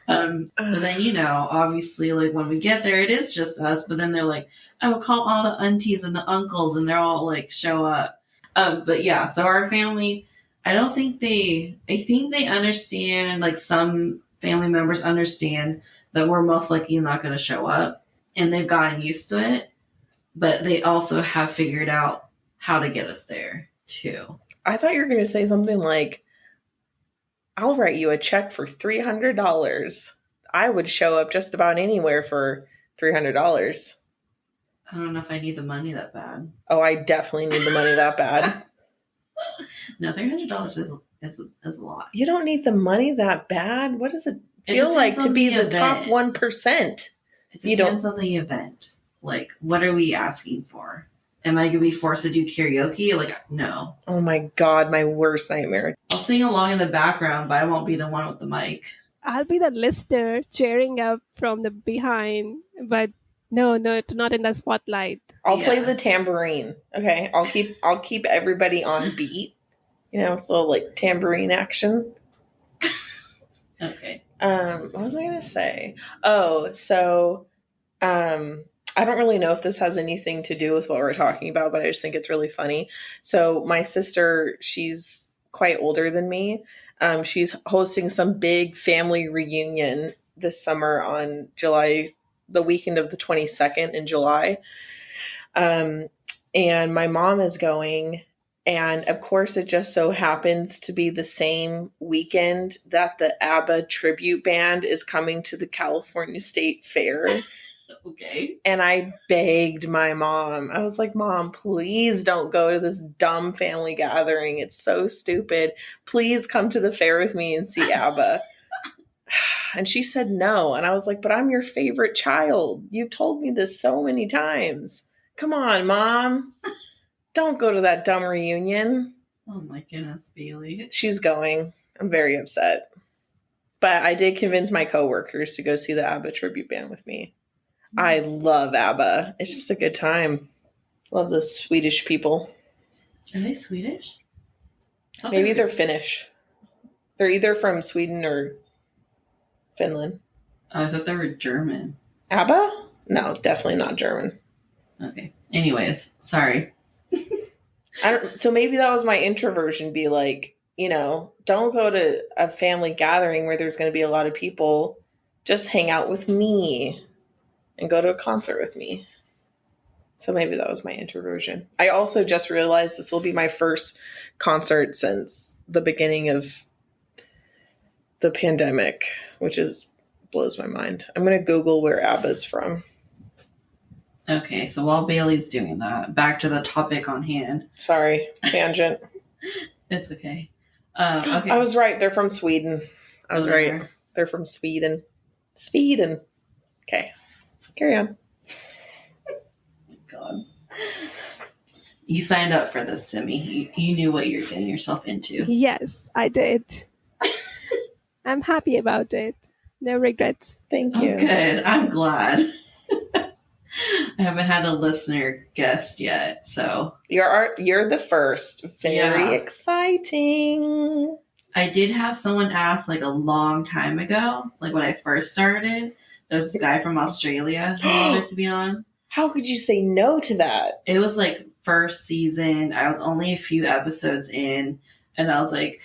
But then, obviously, like when we get there, it is just us. But then they're like, I will call all the aunties and the uncles and they're all like show up. But yeah, so our family, I think they understand, like some family members understand that we're most likely not going to show up and they've gotten used to it. But they also have figured out how to get us there, too. I thought you were going to say something like, I'll write you a check for $300. I would show up just about anywhere for $300. I don't know if I need the money that bad. Oh, I definitely need the money that bad. No, $300 is a lot. You don't need the money that bad? What does it feel like to be the top 1%? It depends on the event. Like, what are we asking for? Am I going to be forced to do karaoke? Like, no. Oh my God, my worst nightmare. I'll sing along in the background, but I won't be the one with the mic. I'll be the listener cheering up from the behind, but no, not in the spotlight. I'll play the tambourine. Okay, I'll keep everybody on beat. It's a little like tambourine action. Okay. What was I gonna say? Oh, so I don't really know if this has anything to do with what we're talking about, but I just think it's really funny. So my sister, she's quite older than me. She's hosting some big family reunion this summer on the weekend of the 22nd in July. And my mom is going. And of course, it just so happens to be the same weekend that the ABBA tribute band is coming to the California State Fair. Okay. And I begged my mom. I was like, Mom, please don't go to this dumb family gathering. It's so stupid. Please come to the fair with me and see ABBA. And she said no. And I was like, but I'm your favorite child. You've told me this so many times. Come on, Mom. Don't go to that dumb reunion. Oh my goodness, Bailey. She's going. I'm very upset. But I did convince my coworkers to go see the ABBA tribute band with me. I love ABBA. It's just a good time. Love those Swedish people. Are they Swedish? Maybe they're Finnish. They're either from Sweden or Finland. Oh, I thought they were German. ABBA? No, definitely not German. Okay. Anyways, sorry. So maybe that was my introversion. Be like, don't go to a family gathering where there's going to be a lot of people. Just hang out with me and go to a concert with me. So maybe that was my introversion. I also just realized this will be my first concert since the beginning of the pandemic, which blows my mind. I'm going to Google where ABBA's from. Okay, so while Bailey's doing that, back to the topic on hand. Sorry, tangent. It's okay. Okay. I was right. They're from Sweden. I was Oh, right. there. They're from Sweden. Sweden. Okay, carry on. God. You signed up for this, Simmi. You knew what you're getting yourself into. Yes, I did. I'm happy about it. No regrets. Thank Oh, you. good. I'm glad. I haven't had a listener guest yet, so You're the first. Very Yeah. exciting. I did have someone ask like a long time ago, like when I first started. There was this guy from Australia who wanted to be on. How could you say no to that? It was like first season. I was only a few episodes in, and I was like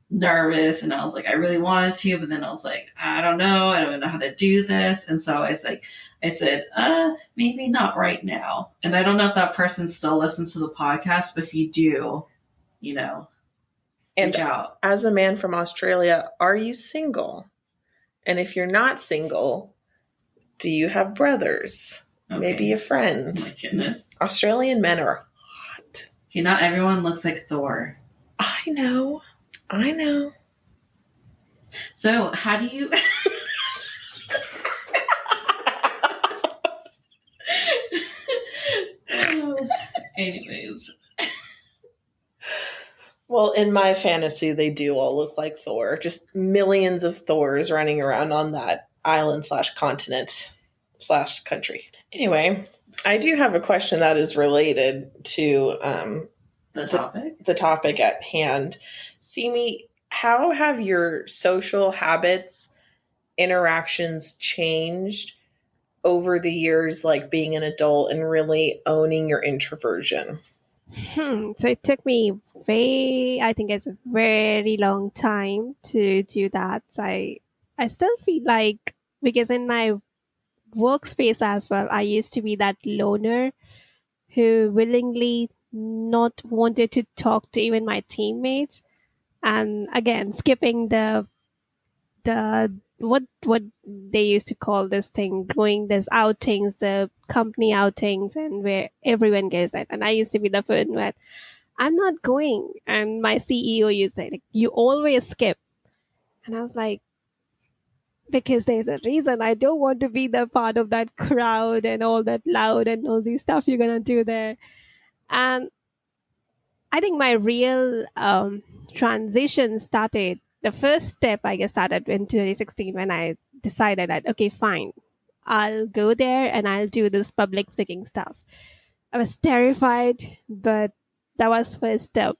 nervous, and I was like, I really wanted to, but then I was like, I don't know. I don't know how to do this. And so I said, maybe not right now. And I don't know if that person still listens to the podcast, but if you do, you know, And reach out. as a man from Australia, are you single? And if you're not single, do you have brothers? Okay. Maybe a friend? Oh my goodness. Australian men are hot. Okay, not everyone looks like Thor. I know. So how do you anyways. Well, in my fantasy, they do all look like Thor. Just millions of Thors running around on that island / continent / country. Anyway, I do have a question that is related to The topic at hand. Simmi, how have your social habits, interactions changed over the years, like being an adult and really owning your introversion? So it took me I think it's a very long time to do that. So I still feel like, because in my workspace as well, I used to be that loner who willingly not wanted to talk to even my teammates. And again, skipping the what they used to call this thing, going this outings, the company outings, and where everyone goes that. And I used to be the person where I'm not going. And my CEO used to say, like, you always skip. And I was like, because there's a reason. I don't want to be the part of that crowd and all that loud and nosy stuff you're gonna do there. And I think my real transition started. The first step, I guess, started in 2016 when I decided that, okay, fine, I'll go there and I'll do this public speaking stuff. I was terrified, but that was first step.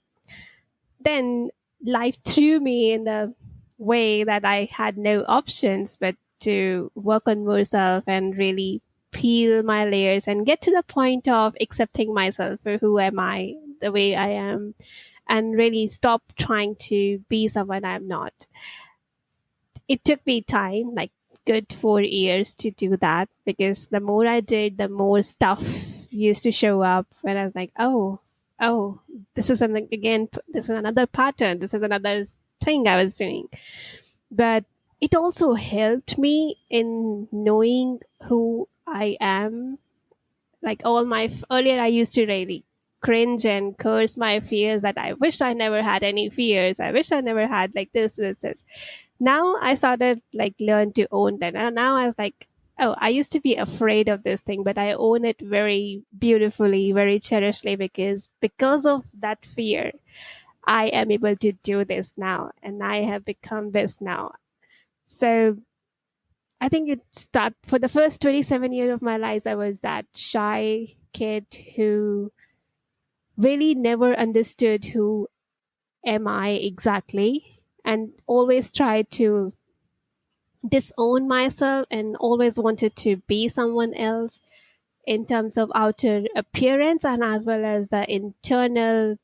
Then life threw me in the way that I had no options but to work on myself and really peel my layers and get to the point of accepting myself for who am I, the way I am, and really stop trying to be someone I'm not. It took me time, like good 4 years to do that, because the more I did, the more stuff used to show up. And I was like, oh, this is something again, this is another pattern, this is another thing I was doing. But it also helped me in knowing who I am. Like all my earlier, I used to really cringe and curse my fears, that I wish I never had any fears. I wish I never had like this. Now I started like learn to own that. And now I was like, oh, I used to be afraid of this thing, but I own it very beautifully, very cherishly, because of that fear, I am able to do this now, and I have become this now. So I think it's that for the first 27 years of my life, I was that shy kid who really never understood who am I exactly, and always tried to disown myself and always wanted to be someone else in terms of outer appearance and as well as the internal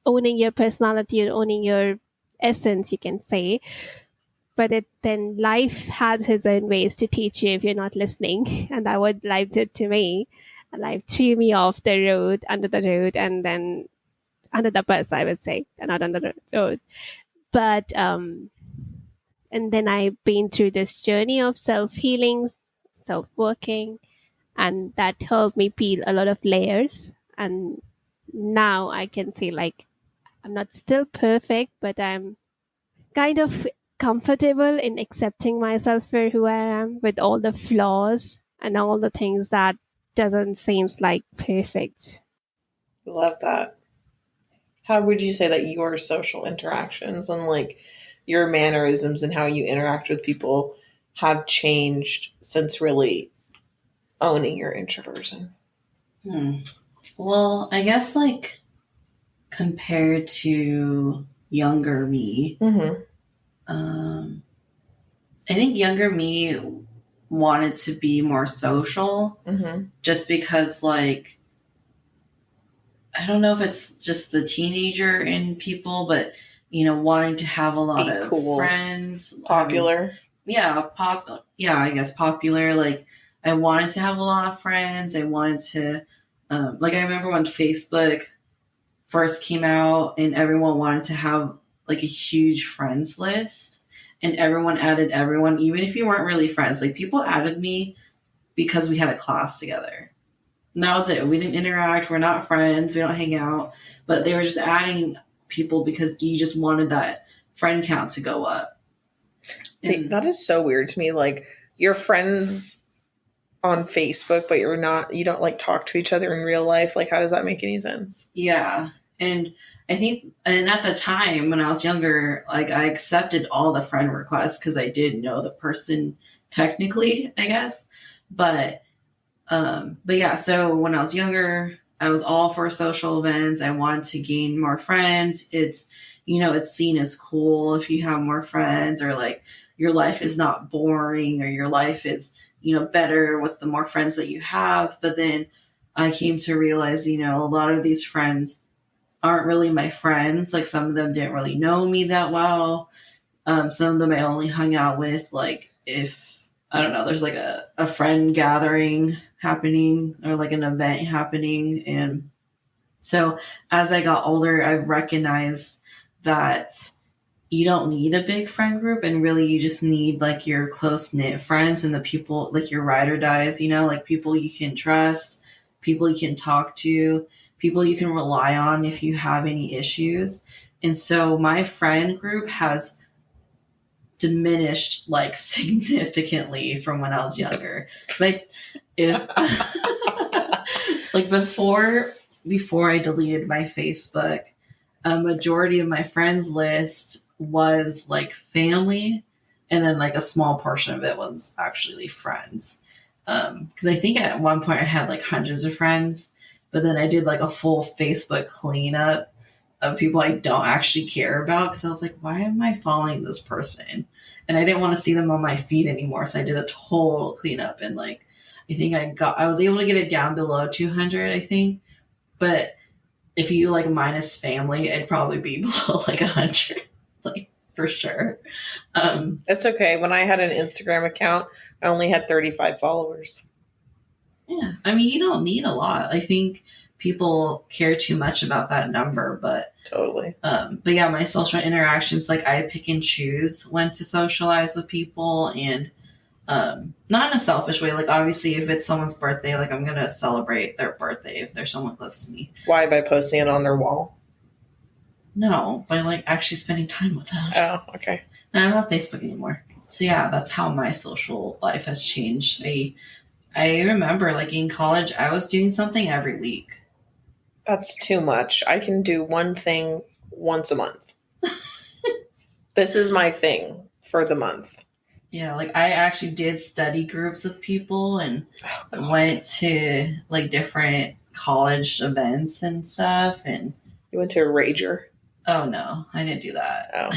owning your personality or owning your essence, you can say. But then life has his own ways to teach you if you're not listening. And that what life did to me. Life threw me off the road, under the road, and then under the bus, I would say, and not under the road. But and then I've been through this journey of self-healing, self-working, and that helped me peel a lot of layers. And now I can say, like, I'm not still perfect, but I'm kind of comfortable in accepting myself for who I am with all the flaws and all the things that doesn't seems like perfect. Love that. How would you say that your social interactions and like your mannerisms and how you interact with people have changed since really owning your introversion? Well, I guess like compared to younger me, I think younger me wanted to be more social just because like I don't know if it's just the teenager in people, but wanting to have a lot of cool, friends, popular. I guess popular. Like I wanted to have a lot of friends. I wanted to, like I remember when Facebook first came out and everyone wanted to have like a huge friends list, and everyone added everyone, even if you weren't really friends. Like people added me because we had a class together. And that was it. We didn't interact. We're not friends. We don't hang out. But they were just adding people because you just wanted that friend count to go up. And that is so weird to me. Like you're friends on Facebook, but you don't like talk to each other in real life. Like, how does that make any sense? Yeah. And I think, and at the time when I was younger, like I accepted all the friend requests because I did know the person technically, I guess. But yeah, so when I was younger, I was all for social events. I wanted to gain more friends. It's seen as cool if you have more friends, or like your life is not boring, or your life is, better with the more friends that you have. But then I came to realize, a lot of these friends aren't really my friends. Like some of them didn't really know me that well. Some of them I only hung out with, like if, I don't know, there's like a friend gathering happening or like an event happening. And so as I got older, I recognized that you don't need a big friend group, and really you just need like your close knit friends and the people like your ride or dies, like people you can trust, people you can talk to, people you can rely on if you have any issues. And so my friend group has diminished like significantly from when I was younger. Like if like before I deleted my Facebook, a majority of my friends list was like family, and then like a small portion of it was actually friends. Because I think at one point I had like hundreds of friends, but then I did like a full Facebook cleanup of people I don't actually care about, because I was like, why am I following this person? And I didn't want to see them on my feed anymore. So I did a total cleanup, and like I think I was able to get it down below 200, I think. But if you like minus family, it'd probably be below like 100, like for sure. It's okay. When I had an Instagram account, I only had 35 followers. Yeah. I mean, you don't need a lot. I think people care too much about that number, but totally. But yeah, my social interactions, like I pick and choose when to socialize with people, and not in a selfish way. Like obviously if it's someone's birthday, like I'm going to celebrate their birthday if they're someone close to me. Why? By posting it on their wall? No, by like actually spending time with them. Oh, okay. And I'm not Facebook anymore. So yeah, that's how my social life has changed. I remember like in college, I was doing something every week. That's too much. I can do one thing once a month. This is my thing for the month. Yeah, like I actually did study groups with people, and went to like different college events and stuff. And you went to a rager? Oh no, I didn't do that. Oh.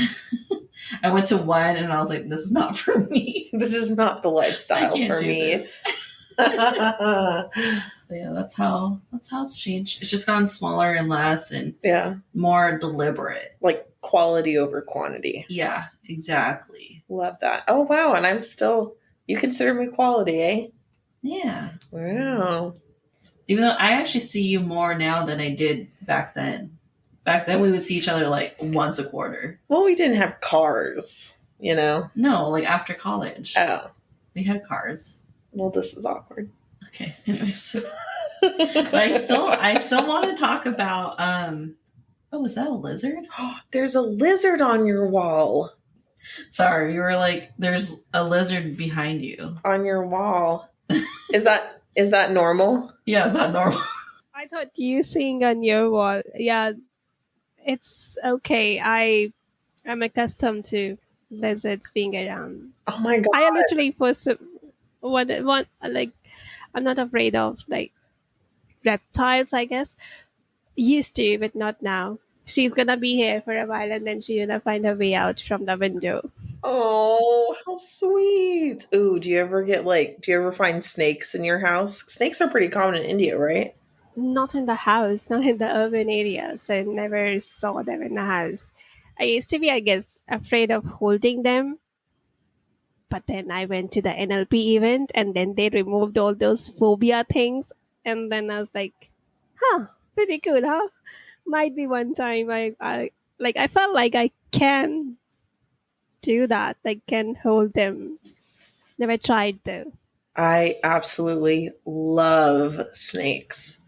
I went to one and I was like, this is not for me. This is not the lifestyle for me. Yeah, that's how it's changed. It's just gotten smaller and less, and more deliberate. Like quality over quantity. Yeah, exactly. Love that. Oh wow, and you consider me quality, eh? Yeah. Wow. Even though I actually see you more now than I did back then. Back then we would see each other like once a quarter. Well, we didn't have cars, No, like after college. Oh. We had cars. Well, this is awkward. Okay. Anyways. But I still want to talk about oh, is that a lizard? There's a lizard on your wall. Sorry, you were like, there's a lizard behind you. On your wall. Is that normal? Yeah, is that normal? I thought you seeing on your wall. Yeah, it's okay. I'm accustomed to lizards being around. Oh my god. I literally first one like I'm not afraid of like reptiles. I guess used to, but not now. She's gonna be here for a while, and then she's gonna find her way out from the window. Oh, how sweet. Ooh, do you ever find snakes in your house? Snakes are pretty common in India, right? Not in the house, not in the urban areas. I never saw them in the house. I used to be, I guess, afraid of holding them, but then I went to the NLP event and then they removed all those phobia things. And then I was like, huh, pretty cool, huh? Might be one time I felt like I can do that. I can hold them. Never tried though. I absolutely love snakes.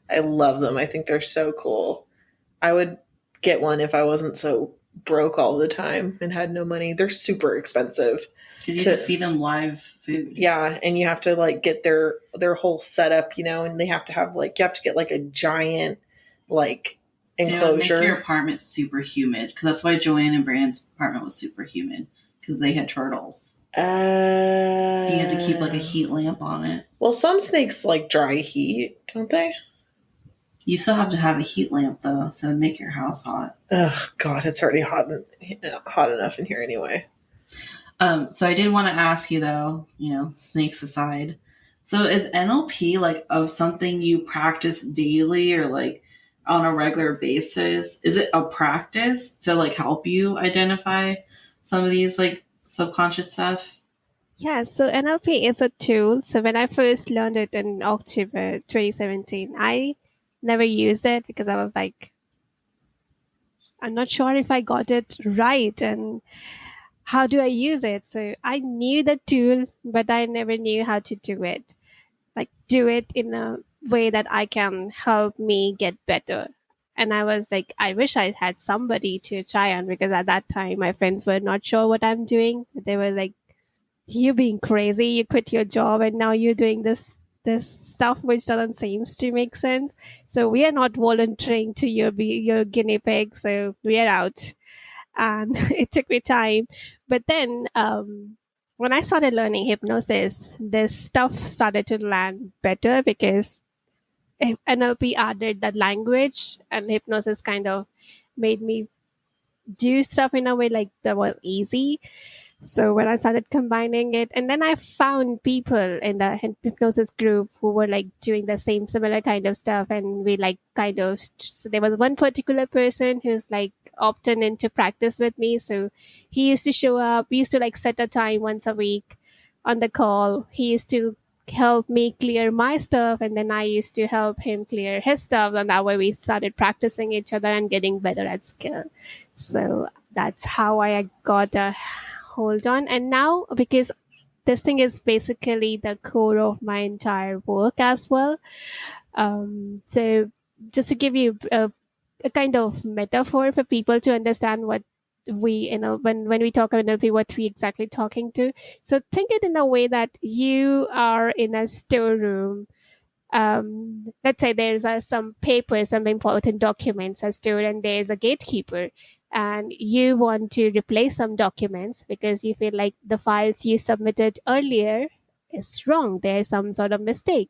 I love them. I think they're so cool. I would get one if I wasn't so broke all the time and had no money. They're super expensive. Because you have to feed them live food. Yeah, and you have to like get their whole setup, and they have to have like you have to get like a giant like enclosure. Yeah, make your apartment super humid, because that's why Joanne and Brandon's apartment was super humid, because they had turtles. You had to keep like a heat lamp on it. Well, some snakes like dry heat, don't they? You still have to have a heat lamp though, so make your house hot. Oh God, it's already hot enough in here anyway. So I did want to ask you though, snakes aside. So is NLP like of something you practice daily or like on a regular basis? Is it a practice to like help you identify some of these like subconscious stuff? Yeah, so NLP is a tool. So when I first learned it in October 2017, I never used it because I was like, I'm not sure if I got it right and how do I use it. So I knew the tool, but I never knew how to do it. Like do it in a way that I can help me get better. And I was like, I wish I had somebody to try on because at that time my friends were not sure what I'm doing. They were like, you being crazy, you quit your job and now you're doing this stuff which doesn't seem to make sense. So we are not volunteering to be your guinea pig. So we are out. And it took me time. But then when I started learning hypnosis, this stuff started to land better because NLP added that language and hypnosis kind of made me do stuff in a way like that was easy. So when I started combining it, and then I found people in the hypnosis group who were like doing the same similar kind of stuff, and we like kind of. So there was one particular person who's like opted into practice with me. So he used to show up. We used to like set a time once a week on the call. He used to help me clear my stuff, and then I used to help him clear his stuff, and that way we started practicing each other and getting better at skill. So that's how I got a hold on. And now, because this thing is basically the core of my entire work as well. So just to give you a kind of metaphor for people to understand what when we talk about NLP, what we exactly talking to. So think it in a way that you are in a storeroom. Let's say there's some papers, some important documents are stored, and there's a gatekeeper, and you want to replace some documents because you feel like the files you submitted earlier is wrong. There's some sort of mistake,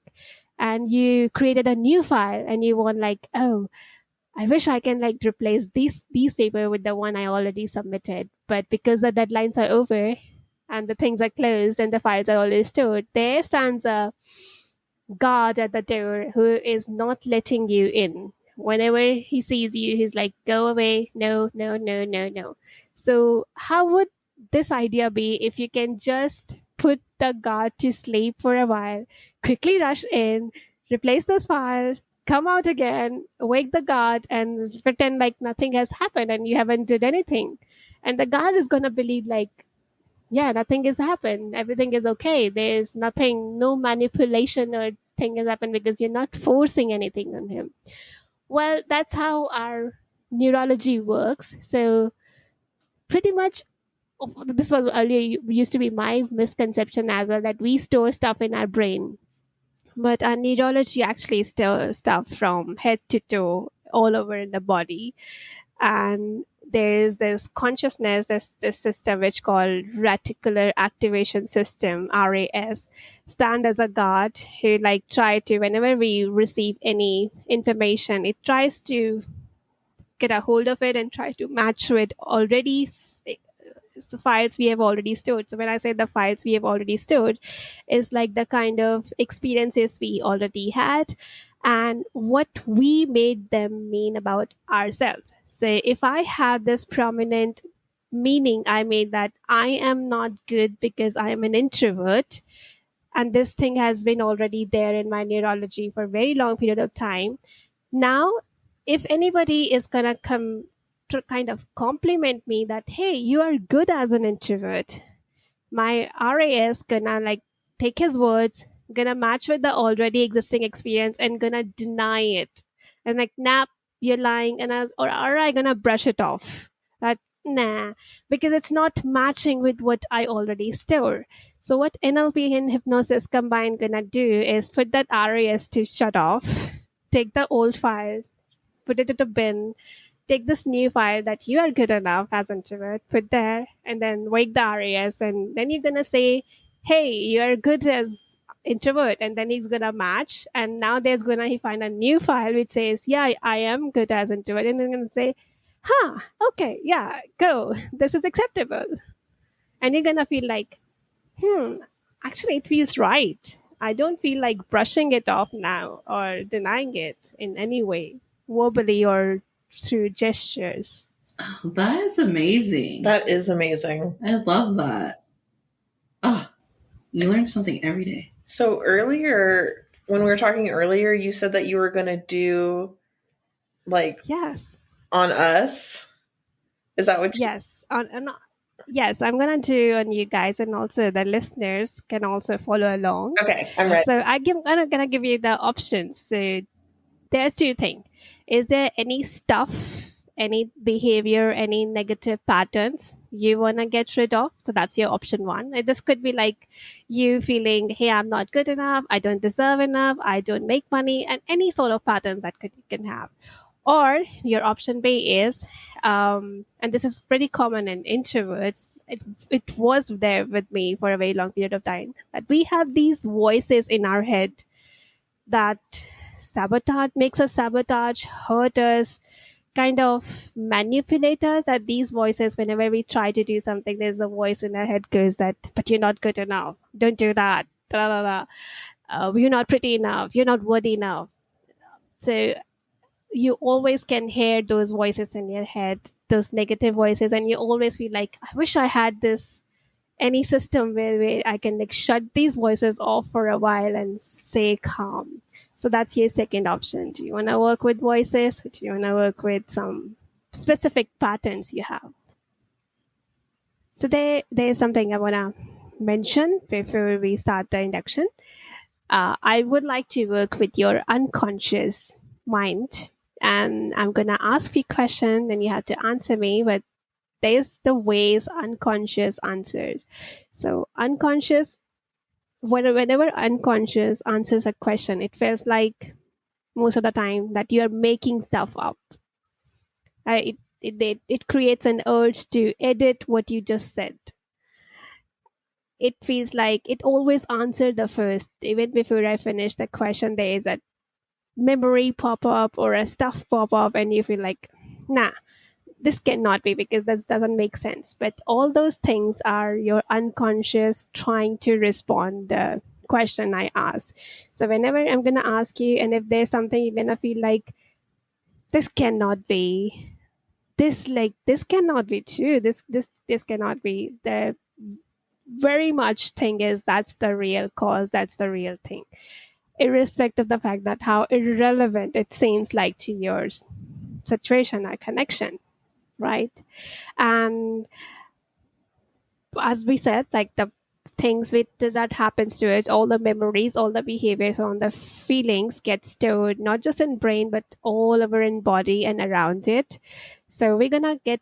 and you created a new file, and you want like, oh, I wish I can like replace these paper with the one I already submitted, but because the deadlines are over and the things are closed and the files are already stored, there stands a guard at the door who is not letting you in. Whenever he sees you, he's like, go away. No, no, no, no, no. So, how would this idea be if you can just put the guard to sleep for a while, quickly rush in, replace those files, come out again, wake the guard, and pretend like nothing has happened and you haven't did anything? And the guard is going to believe, like, yeah, nothing has happened, everything is okay, there's nothing, no manipulation or thing has happened because you're not forcing anything on him. Well, that's how our neurology works. So pretty much this was earlier used to be my misconception as well, that we store stuff in our brain, but our neurology actually stores stuff from head to toe all over in the body. And there's this consciousness, this system which called reticular activation system, RAS, stand as a guard who like try to, whenever we receive any information, it tries to get a hold of it and try to match with already the files we have already stored. So when I say the files we have already stored, is like the kind of experiences we already had and what we made them mean about ourselves. So if I had this prominent meaning I made, that I am not good because I am an introvert, and this thing has been already there in my neurology for a very long period of time. Now if anybody is gonna come to kind of compliment me that, hey, you are good as an introvert, my RAS gonna like take his words, gonna match with the already existing experience and gonna deny it. And like, nah, you're lying. And I gonna brush it off. That nah, because it's not matching with what I already store. So what NLP and hypnosis combined gonna do is put that RAS to shut off, take the old file, put it in a bin, take this new file that you are good enough as introvert, put there, and then wake the RAS, and then you're gonna say, "Hey, you are good as introvert," and then he's gonna match, and now there's gonna he find a new file which says, "Yeah, I am good as introvert," and then gonna say, "Huh, okay, yeah, go. This is acceptable," and you're gonna feel like, actually, it feels right. I don't feel like brushing it off now or denying it in any way, verbally or through gestures. Oh, that is amazing. That is amazing. I love that. Oh, you learn something every day. So earlier, when we were talking earlier, you said that you were going to do like Yes. on us. Is that what you? Yes. Yes, I'm gonna do on you guys, and also the listeners can also follow along. Okay, I'm ready. So I'm gonna give you the options. So there's two things. Is there any stuff, any behavior, any negative patterns you want to get rid of? So that's your option one. This could be like you feeling, hey, I'm not good enough, I don't deserve enough, I don't make money, and any sort of patterns that you can have. Or your option B is, and this is pretty common in introverts, it was there with me for a very long period of time, that we have these voices in our head that makes us sabotage, hurt us, kind of manipulate us. That these voices, whenever we try to do something, there's a voice in our head goes that, but you're not good enough, don't do that, blah, blah, blah. You're not pretty enough, you're not worthy enough. So you always can hear those voices in your head, those negative voices, and you always feel like, I wish I had this any system where I can like shut these voices off for a while and stay calm. So that's your second option. Do you want to work with voices? Do you want to work with some specific patterns you have? So there's something I want to mention before we start the induction. I would like to work with your unconscious mind, and I'm gonna ask you questions, and you have to answer me. But there's the ways unconscious answers. So unconscious, whenever unconscious answers a question, it feels like most of the time that you're making stuff up. It creates an urge to edit what you just said. It feels like it always answered the first, even before I finish the question. There is a memory pop up or a stuff pop up, and you feel like, nah, this cannot be, because this doesn't make sense. But all those things are your unconscious trying to respond the question I asked. So whenever I'm gonna ask you, and if there's something you're gonna feel like, this cannot be, this cannot be true, this cannot be, the very much thing is that's the real cause, that's the real thing, irrespective of the fact that how irrelevant it seems like to your situation or connection, right? And as we said, like the things that happens to it, all the memories, all the behaviors, all the feelings get stored not just in brain but all over in body and around it. So we're gonna get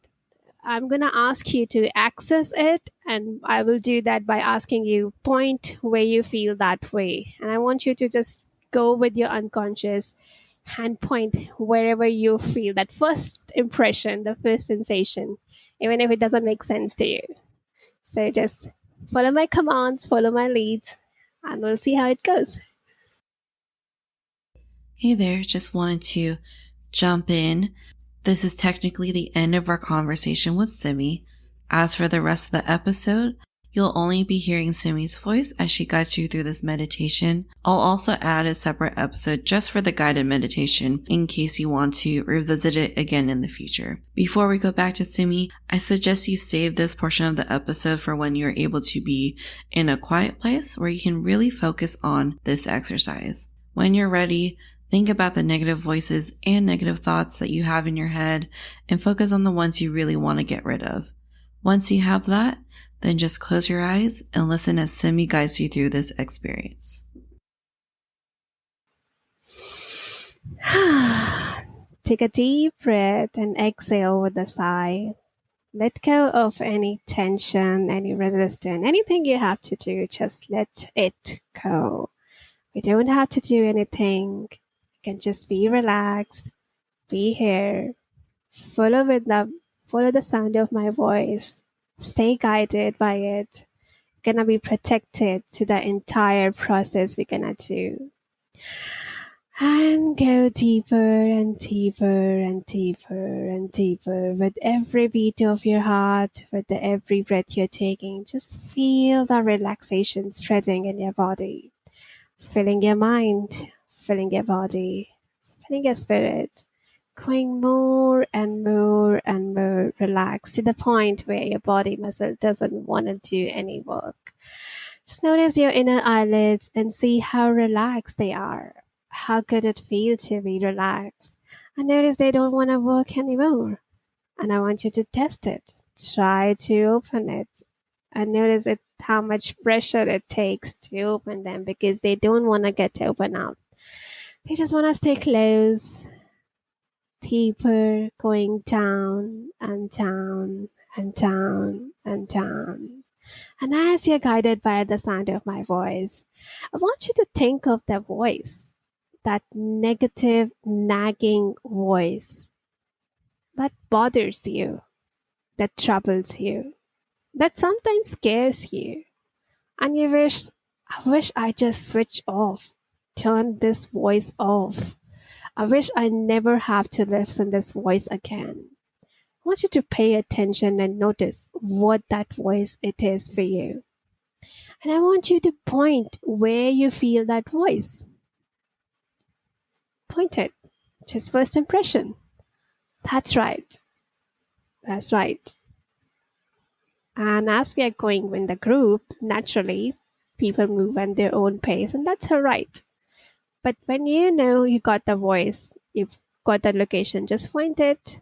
I'm going to ask you to access it, and I will do that by asking you point where you feel that way. And I want you to just go with your unconscious and point wherever you feel that first impression, the first sensation, even if it doesn't make sense to you. So just follow my commands, follow my leads, and we'll see how it goes. Hey there, just wanted to jump in. This is technically the end of our conversation with Simmi. As for the rest of the episode, you'll only be hearing Simmi's voice as she guides you through this meditation. I'll also add a separate episode just for the guided meditation in case you want to revisit it again in the future. Before we go back to Simmi, I suggest you save this portion of the episode for when you're able to be in a quiet place where you can really focus on this exercise. When you're ready, think about the negative voices and negative thoughts that you have in your head and focus on the ones you really want to get rid of. Once you have that, then just close your eyes and listen as Simmi guides you through this experience. Take a deep breath and exhale with a sigh. Let go of any tension, any resistance, anything you have to do, just let it go. You don't have to do anything. You can just be relaxed, be here, follow the sound of my voice. Stay guided by it. You're gonna be protected to the entire process we're gonna do. And go deeper and deeper and deeper and deeper with every beat of your heart, with every breath you're taking. Just feel the relaxation spreading in your body, filling your mind, filling your body, filling your spirit, going more and more and more relaxed to the point where your body muscle doesn't want to do any work. Just notice your inner eyelids and see how relaxed they are. How good it feels to be relaxed. And notice they don't want to work anymore. And I want you to test it. Try to open it. And notice how much pressure it takes to open them because they don't want to get open up. They just want to stay close, deeper, going down and down and down and down. And as you're guided by the sound of my voice, I want you to think of the voice, that negative, nagging voice that bothers you, that troubles you, that sometimes scares you. And I wish I just switch off, turn this voice off. I wish I never have to listen this voice again. I want you to pay attention and notice what that voice it is for you. And I want you to point where you feel that voice. Point it. Just first impression. That's right. That's right. And as we are going in the group, naturally, people move at their own pace, and that's all right. But when you know you got the voice, you've got the location, just point it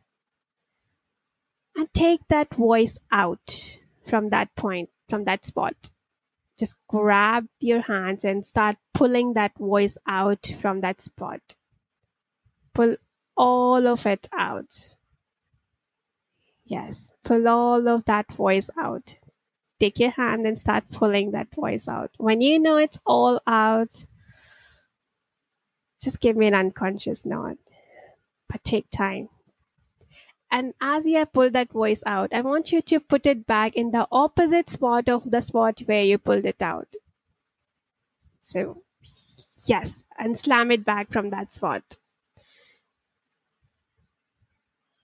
and take that voice out from that point, from that spot. Just grab your hands and start pulling that voice out from that spot. Pull all of it out. Yes, pull all of that voice out. Take your hand and start pulling that voice out. When you know it's all out, just give me an unconscious nod, but take time. And as you have pulled that voice out, I want you to put it back in the opposite spot of the spot where you pulled it out. So, yes, and slam it back from that spot.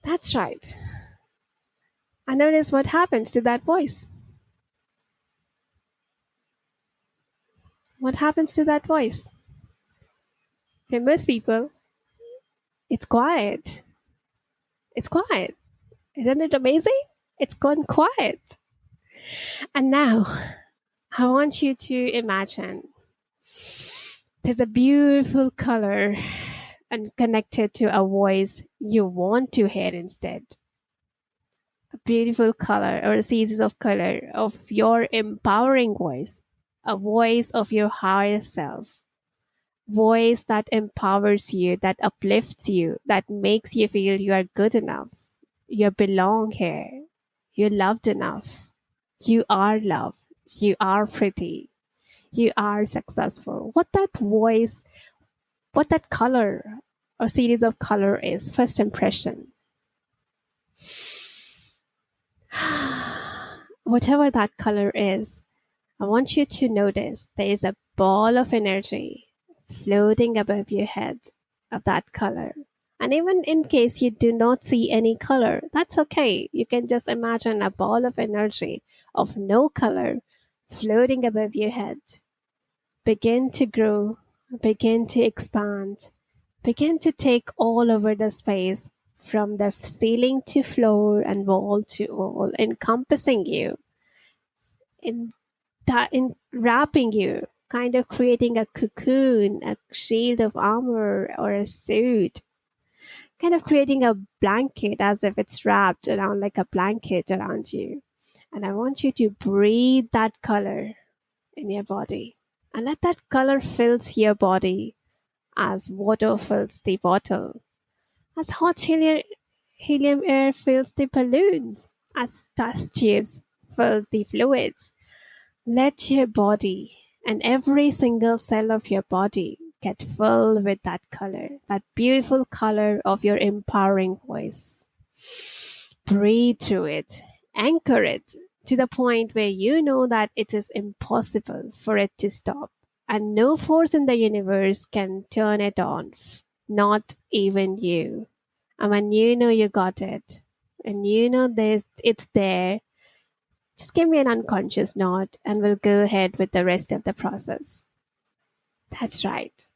That's right. And notice what happens to that voice. What happens to that voice? For most people, it's quiet. It's quiet. Isn't it amazing? It's gone quiet. And now, I want you to imagine there's a beautiful color and connected to a voice you want to hear instead. A beautiful color or a series of color of your empowering voice, a voice of your higher self, voice that empowers you, that uplifts you, that makes you feel you are good enough, you belong here. You're loved enough. You are loved. You are pretty. You are successful. What that color or series of color is, first impression. Whatever that color is, I want you to notice there is a ball of energy floating above your head of that color. And even in case you do not see any color, that's okay. You can just imagine a ball of energy of no color floating above your head. Begin to grow, begin to expand, begin to take all over the space from the ceiling to floor and wall to wall, encompassing you, in, in wrapping you, kind of creating a cocoon, a shield of armor, or a suit, kind of creating a blanket as if it's wrapped around like a blanket around you. And I want you to breathe that color in your body and let that color fills your body as water fills the bottle, as helium air fills the balloons, as test tubes fills the fluids. Let your body and every single cell of your body get filled with that color, that beautiful color of your empowering voice. Breathe through it, anchor it to the point where you know that it is impossible for it to stop, and no force in the universe can turn it on, not even you. And when you know you got it, and you know it's there, just give me an unconscious nod and we'll go ahead with the rest of the process. That's right.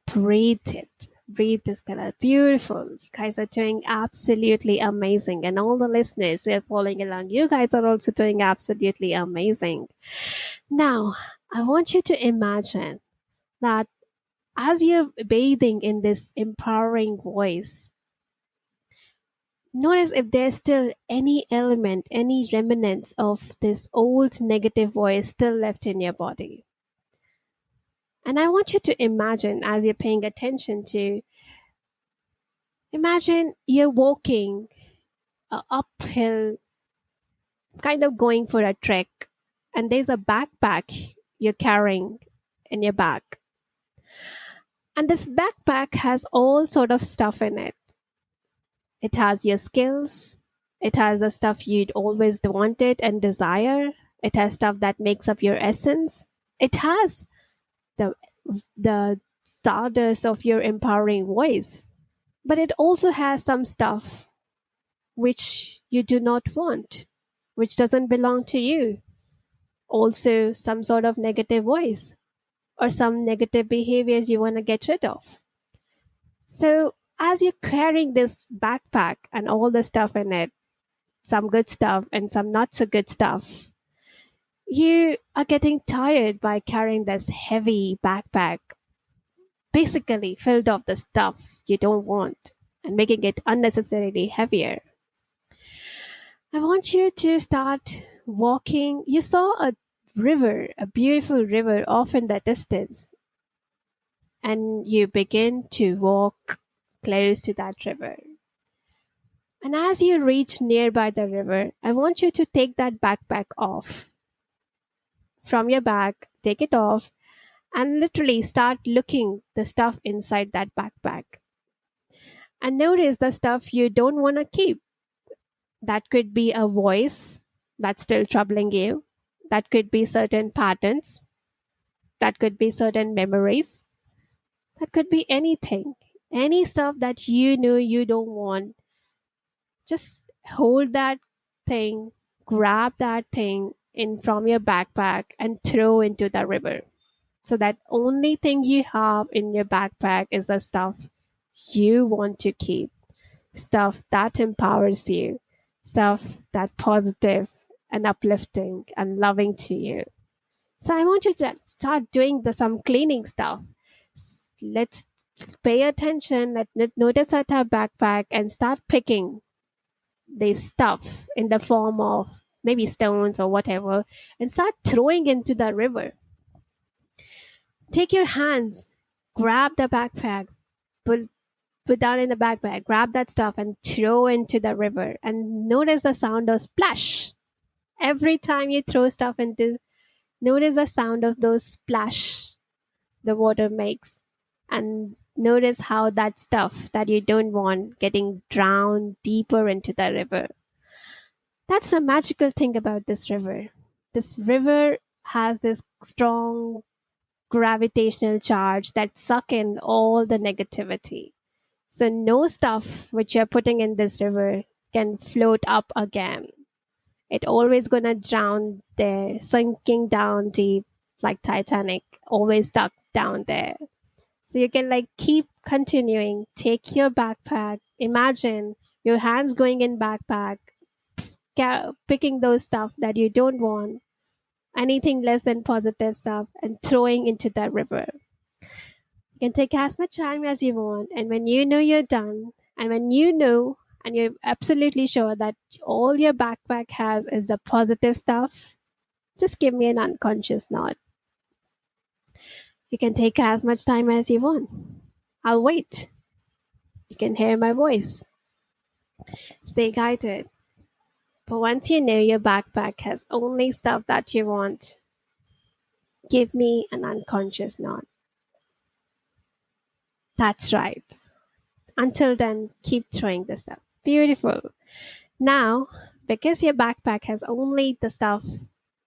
Breathe it. Breathe this color. Beautiful. You guys are doing absolutely amazing. And all the listeners who are following along, you guys are also doing absolutely amazing. Now, I want you to imagine that as you're bathing in this empowering voice, notice if there's still any element, any remnants of this old negative voice still left in your body. And I want you to imagine, as you're paying attention to, imagine you're walking uphill, kind of going for a trek, and there's a backpack you're carrying in your back. And this backpack has all sort of stuff in it. It has your skills. It has the stuff you'd always wanted and desire. It has stuff that makes up your essence. It has the stardust of your empowering voice. But it also has some stuff which you do not want, which doesn't belong to you. Also, some sort of negative voice or some negative behaviors you want to get rid of. So, as you're carrying this backpack and all the stuff in it, some good stuff and some not so good stuff, you are getting tired by carrying this heavy backpack, basically filled of the stuff you don't want and making it unnecessarily heavier. I want you to start walking. You saw a river, a beautiful river off in the distance, and you begin to walk close to that river. And as you reach nearby the river, I want you to take that backpack off from your back, take it off, and literally start looking the stuff inside that backpack. And notice the stuff you don't want to keep. That could be a voice that's still troubling you. That could be certain patterns. That could be certain memories. That could be anything. Any stuff that you know you don't want. Just hold that thing, grab that thing in from your backpack and throw into the river. So that only thing you have in your backpack is the stuff you want to keep. Stuff that empowers you, stuff that positive and uplifting and loving to you. So I want you to start doing some cleaning stuff. Let's pay attention, notice at our backpack and start picking this stuff in the form of maybe stones or whatever and start throwing into the river. Take your hands, grab the backpack, pull put down in the backpack, grab that stuff and throw into the river, and notice the sound of splash. Every time you throw stuff into, notice the sound of those splash the water makes, and notice how that stuff that you don't want getting drowned deeper into the river. That's the magical thing about this river. This river has this strong gravitational charge that suck in all the negativity. So no stuff which you're putting in this river can float up again. It always gonna drown there, sinking down deep like Titanic, always stuck down there. So you can like keep continuing. Take your backpack. Imagine your hands going in backpack, picking those stuff that you don't want, anything less than positive stuff, and throwing into that river. You can take as much time as you want, and when you know you're done, and when you know and you're absolutely sure that all your backpack has is the positive stuff, just give me an unconscious nod. You can take as much time as you want. I'll wait. You can hear my voice. Stay guided. But once you know your backpack has only stuff that you want, give me an unconscious nod. That's right. Until then, keep throwing the stuff. Beautiful. Now, because your backpack has only the stuff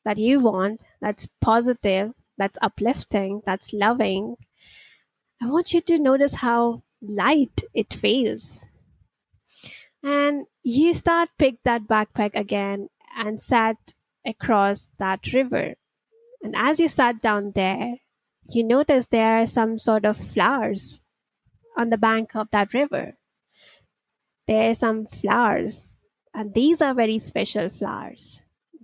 that you want, that's positive, that's uplifting, that's loving, I want you to notice how light it feels. And you start pick that backpack again and sat across that river. And as you sat down there, you notice there are some sort of flowers on the bank of that river. There are some flowers, and these are very special flowers.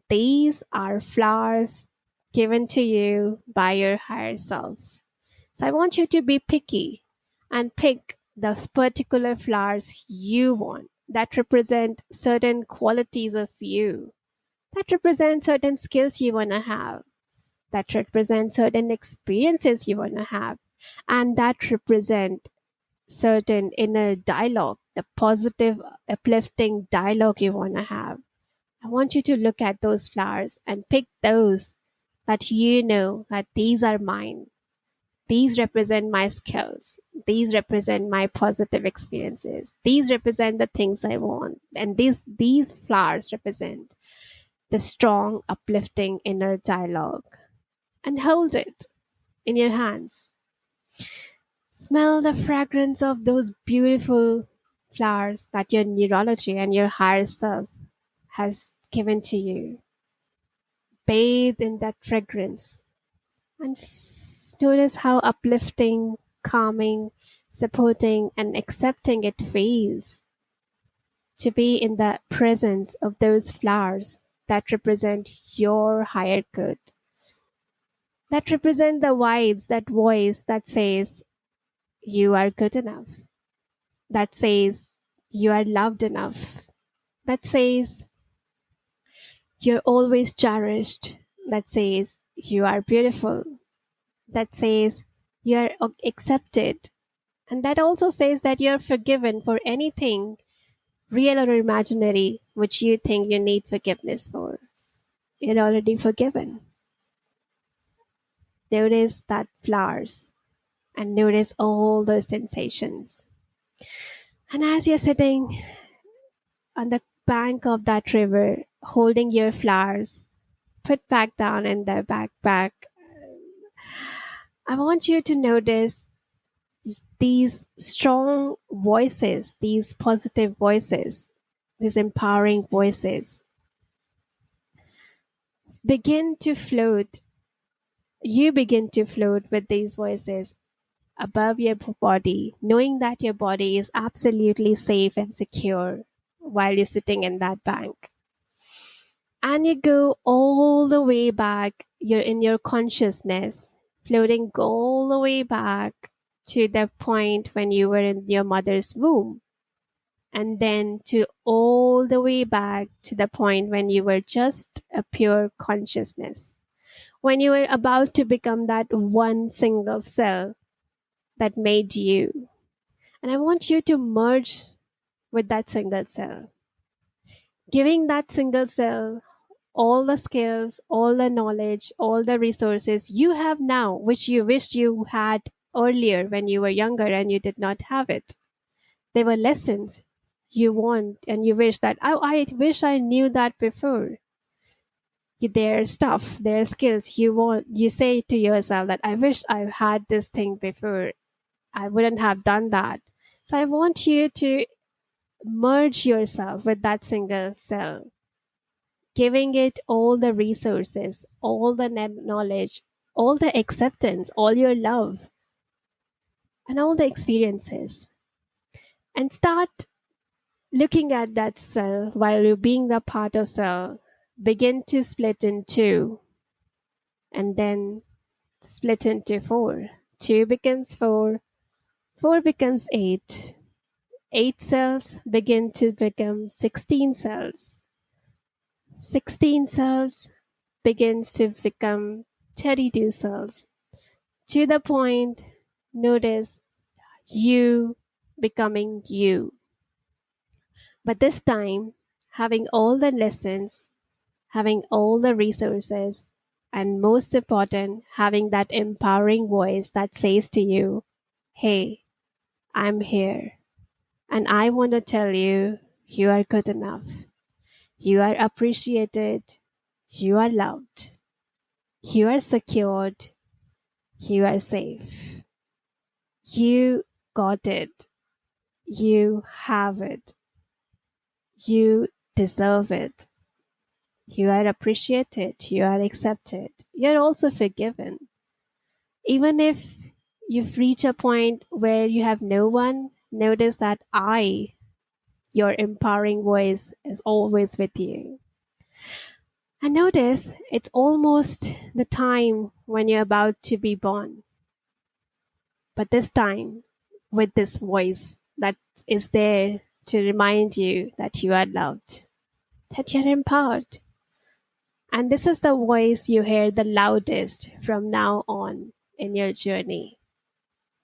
These are flowers given to you by your higher self. So I want you to be picky and pick the particular flowers you want that represent certain qualities of you, that represent certain skills you want to have, that represent certain experiences you want to have, and that represent certain inner dialogue, the positive, uplifting dialogue you want to have. I want you to look at those flowers and pick those that you know that these are mine. These represent my skills. These represent my positive experiences. These represent the things I want. And these flowers represent the strong, uplifting inner dialogue. And hold it in your hands. Smell the fragrance of those beautiful flowers that your neurology and your higher self has given to you. Bathe in that fragrance and notice how uplifting, calming, supporting, and accepting it feels to be in the presence of those flowers that represent your higher good, that represent the vibes, that voice that says, you are good enough, that says, you are loved enough, that says, you're always cherished, that says, you are beautiful, that says, you are accepted, and that also says that you're forgiven for anything, real or imaginary, which you think you need forgiveness for. You're already forgiven. Notice that flowers and notice all those sensations. And as you're sitting on the bank of that river, holding your flowers, put back down in the backpack, I want you to notice these strong voices, these positive voices, these empowering voices begin to float. You begin to float with these voices above your body, knowing that your body is absolutely safe and secure while you're sitting in that bank. And you go all the way back, you're in your consciousness, floating all the way back to the point when you were in your mother's womb. And then to all the way back to the point when you were just a pure consciousness. When you were about to become that one single cell that made you. And I want you to merge with that single cell, giving that single cell all the skills, all the knowledge, all the resources you have now, which you wished you had earlier when you were younger and you did not have it. They were lessons you want and you wish that, I wish I knew that before. Their stuff, their skills, you say to yourself that I wish I had this thing before. I wouldn't have done that. So I want you to merge yourself with that single cell, giving it all the resources, all the knowledge, all the acceptance, all your love, and all the experiences. And start looking at that cell while you being the part of cell. Begin to split in two and then split into four. Two becomes four, four becomes eight. 8 cells begin to become 16 cells. 16 cells begins to become 32 cells. To the point, notice you becoming you. But this time, having all the lessons, having all the resources, and most important, having that empowering voice that says to you, hey, I'm here. And I want to tell you, you are good enough. You are appreciated. You are loved. You are secured. You are safe. You got it. You have it. You deserve it. You are appreciated. You are accepted. You're also forgiven. Even if you've reached a point where you have no one, notice that your empowering voice, is always with you. And notice it's almost the time when you're about to be born. But this time, with this voice that is there to remind you that you are loved, that you're empowered. And this is the voice you hear the loudest from now on in your journey.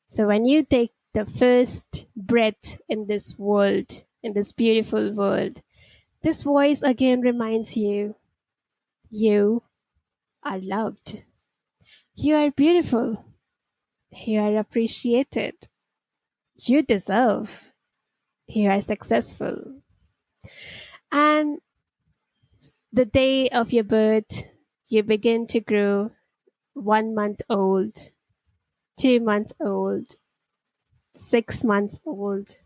So when you take the first breath in this world, in this beautiful world, this voice again reminds you, you are loved. You are beautiful. You are appreciated. You deserve. You are successful. And the day of your birth, you begin to grow 1 month old, 2 months old, 6 months old,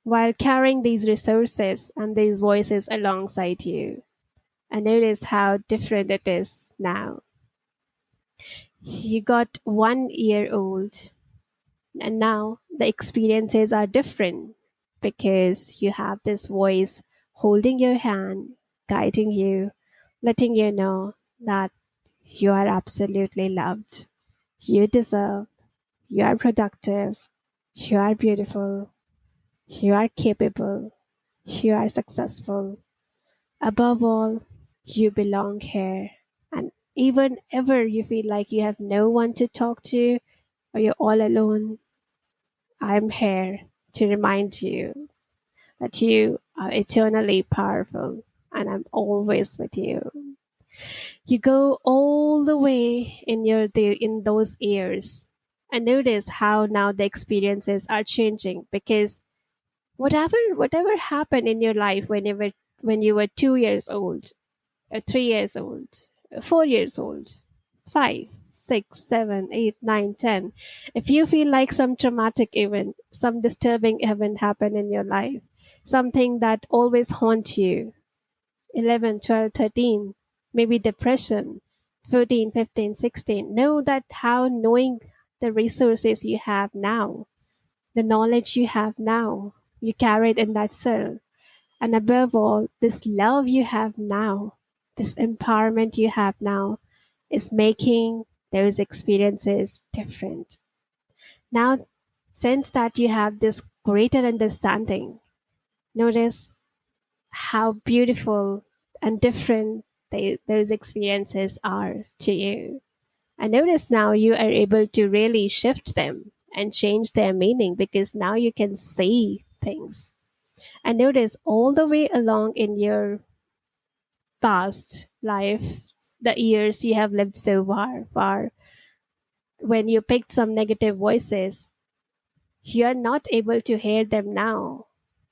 while carrying these resources and these voices alongside you. And notice how different it is now. You got 1 year old, and now the experiences are different because you have this voice holding your hand, guiding you, letting you know that you are absolutely loved. You deserve, you are productive, you are beautiful, you are capable, you are successful. Above all, you belong here. And even ever you feel like you have no one to talk to or you're all alone, I'm here to remind you that you are eternally powerful and I'm always with you. You go all the way in those years and notice how now the experiences are changing because whatever happened in your life when you were 2 years old, 3 years old, 4 years old, 5, 6, 7, 8, 9, 10. If you feel like some traumatic event, some disturbing event happened in your life, something that always haunts you, 11, 12, 13, maybe depression, 14, 15, 16. Know that how knowing the resources you have now, the knowledge you have now, you carried in that cell. And above all, this love you have now, this empowerment you have now is making those experiences different. Now, since that you have this greater understanding, notice how beautiful and different those experiences are to you. And notice now you are able to really shift them and change their meaning, because now you can say things. And notice all the way along in your past life, the years you have lived so far, when you picked some negative voices, you are not able to hear them now,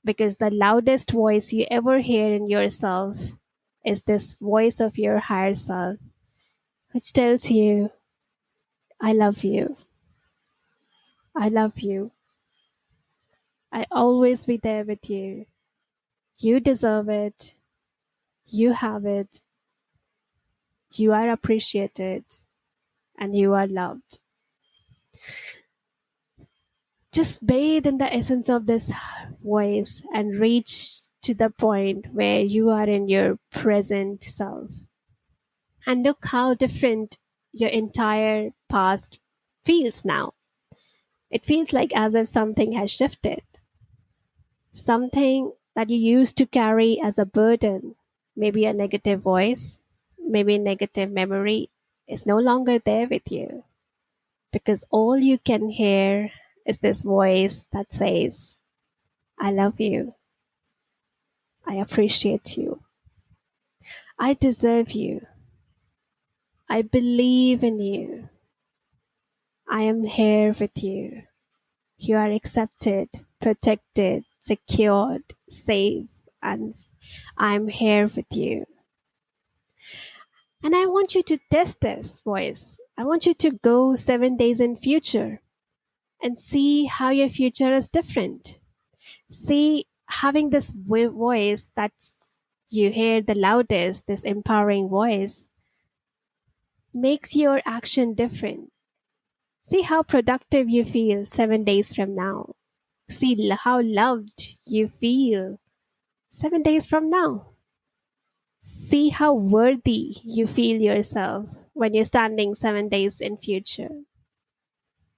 because the loudest voice you ever hear in yourself is this voice of your higher self, which tells you, I love you. I love you. I always be there with you. You deserve it. You have it. You are appreciated and you are loved. Just bathe in the essence of this voice and reach to the point where you are in your present self. And look how different your entire past feels now. It feels like as if something has shifted. Something that you used to carry as a burden, maybe a negative voice, maybe a negative memory, is no longer there with you. Because all you can hear is this voice that says, I love you. I appreciate you. I deserve you. I believe in you. I am here with you. You are accepted, protected, secured, safe, and I'm here with you. And I want you to test this voice. I want you to go 7 days in future and see how your future is different. See, having this voice that you hear the loudest, this empowering voice, makes your action different. See how productive you feel 7 days from now. See how loved you feel 7 days from now. See how worthy you feel yourself when you're standing 7 days in future.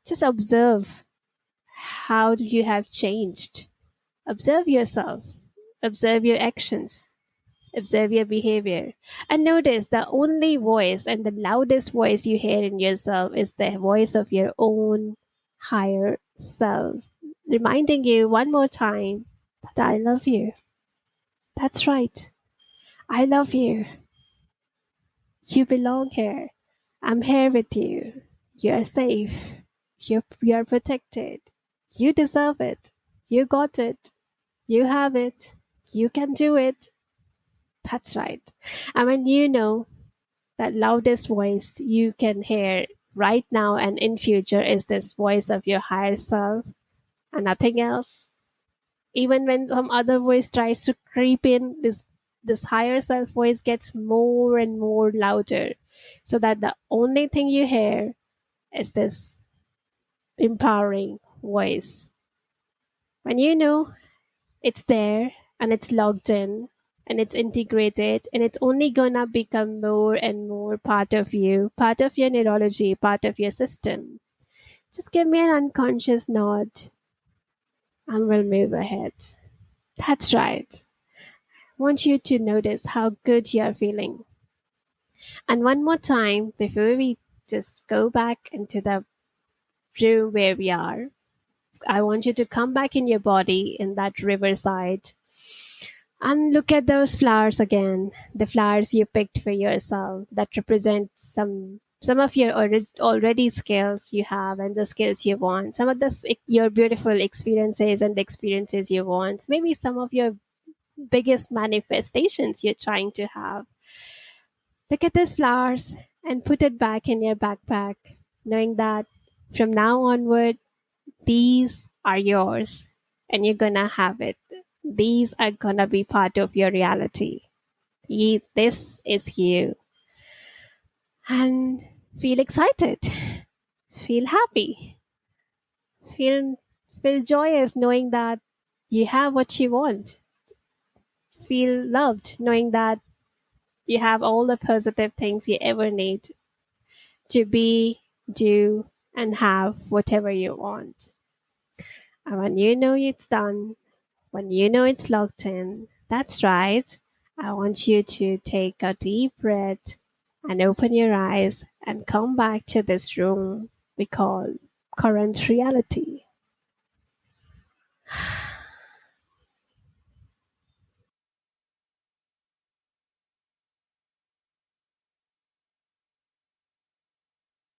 Just observe how you have changed. Observe yourself. Observe your actions. Observe your behavior. And notice the only voice and the loudest voice you hear in yourself is the voice of your own higher self, reminding you one more time that I love you. That's right. I love you. You belong here. I'm here with you. You're safe. You're protected. You deserve it. You got it. You have it. You can do it. That's right. And when you know that loudest voice you can hear right now and in future is this voice of your higher self and nothing else, even when some other voice tries to creep in, this higher self voice gets more and more louder, so that the only thing you hear is this empowering voice. When you know it's there and it's logged in and it's integrated and it's only gonna become more and more part of you, part of your neurology, part of your system, just give me an unconscious nod and we'll move ahead. That's right. I want you to notice how good you are feeling. And one more time, before we just go back into the room where we are, I want you to come back in your body in that riverside and look at those flowers again, the flowers you picked for yourself that represent some of your already skills you have and the skills you want, some of your beautiful experiences and the experiences you want, maybe some of your biggest manifestations you're trying to have. Look at these flowers and put it back in your backpack, knowing that from now onward, these are yours and you're gonna have it. These are gonna be part of your reality. This is you. And feel excited, feel happy, feel, feel joyous knowing that you have what you want. Feel loved knowing that you have all the positive things you ever need to be, do, and have whatever you want. And when you know it's done, when you know it's locked in, that's right. I want you to take a deep breath and open your eyes and come back to this room we call current reality?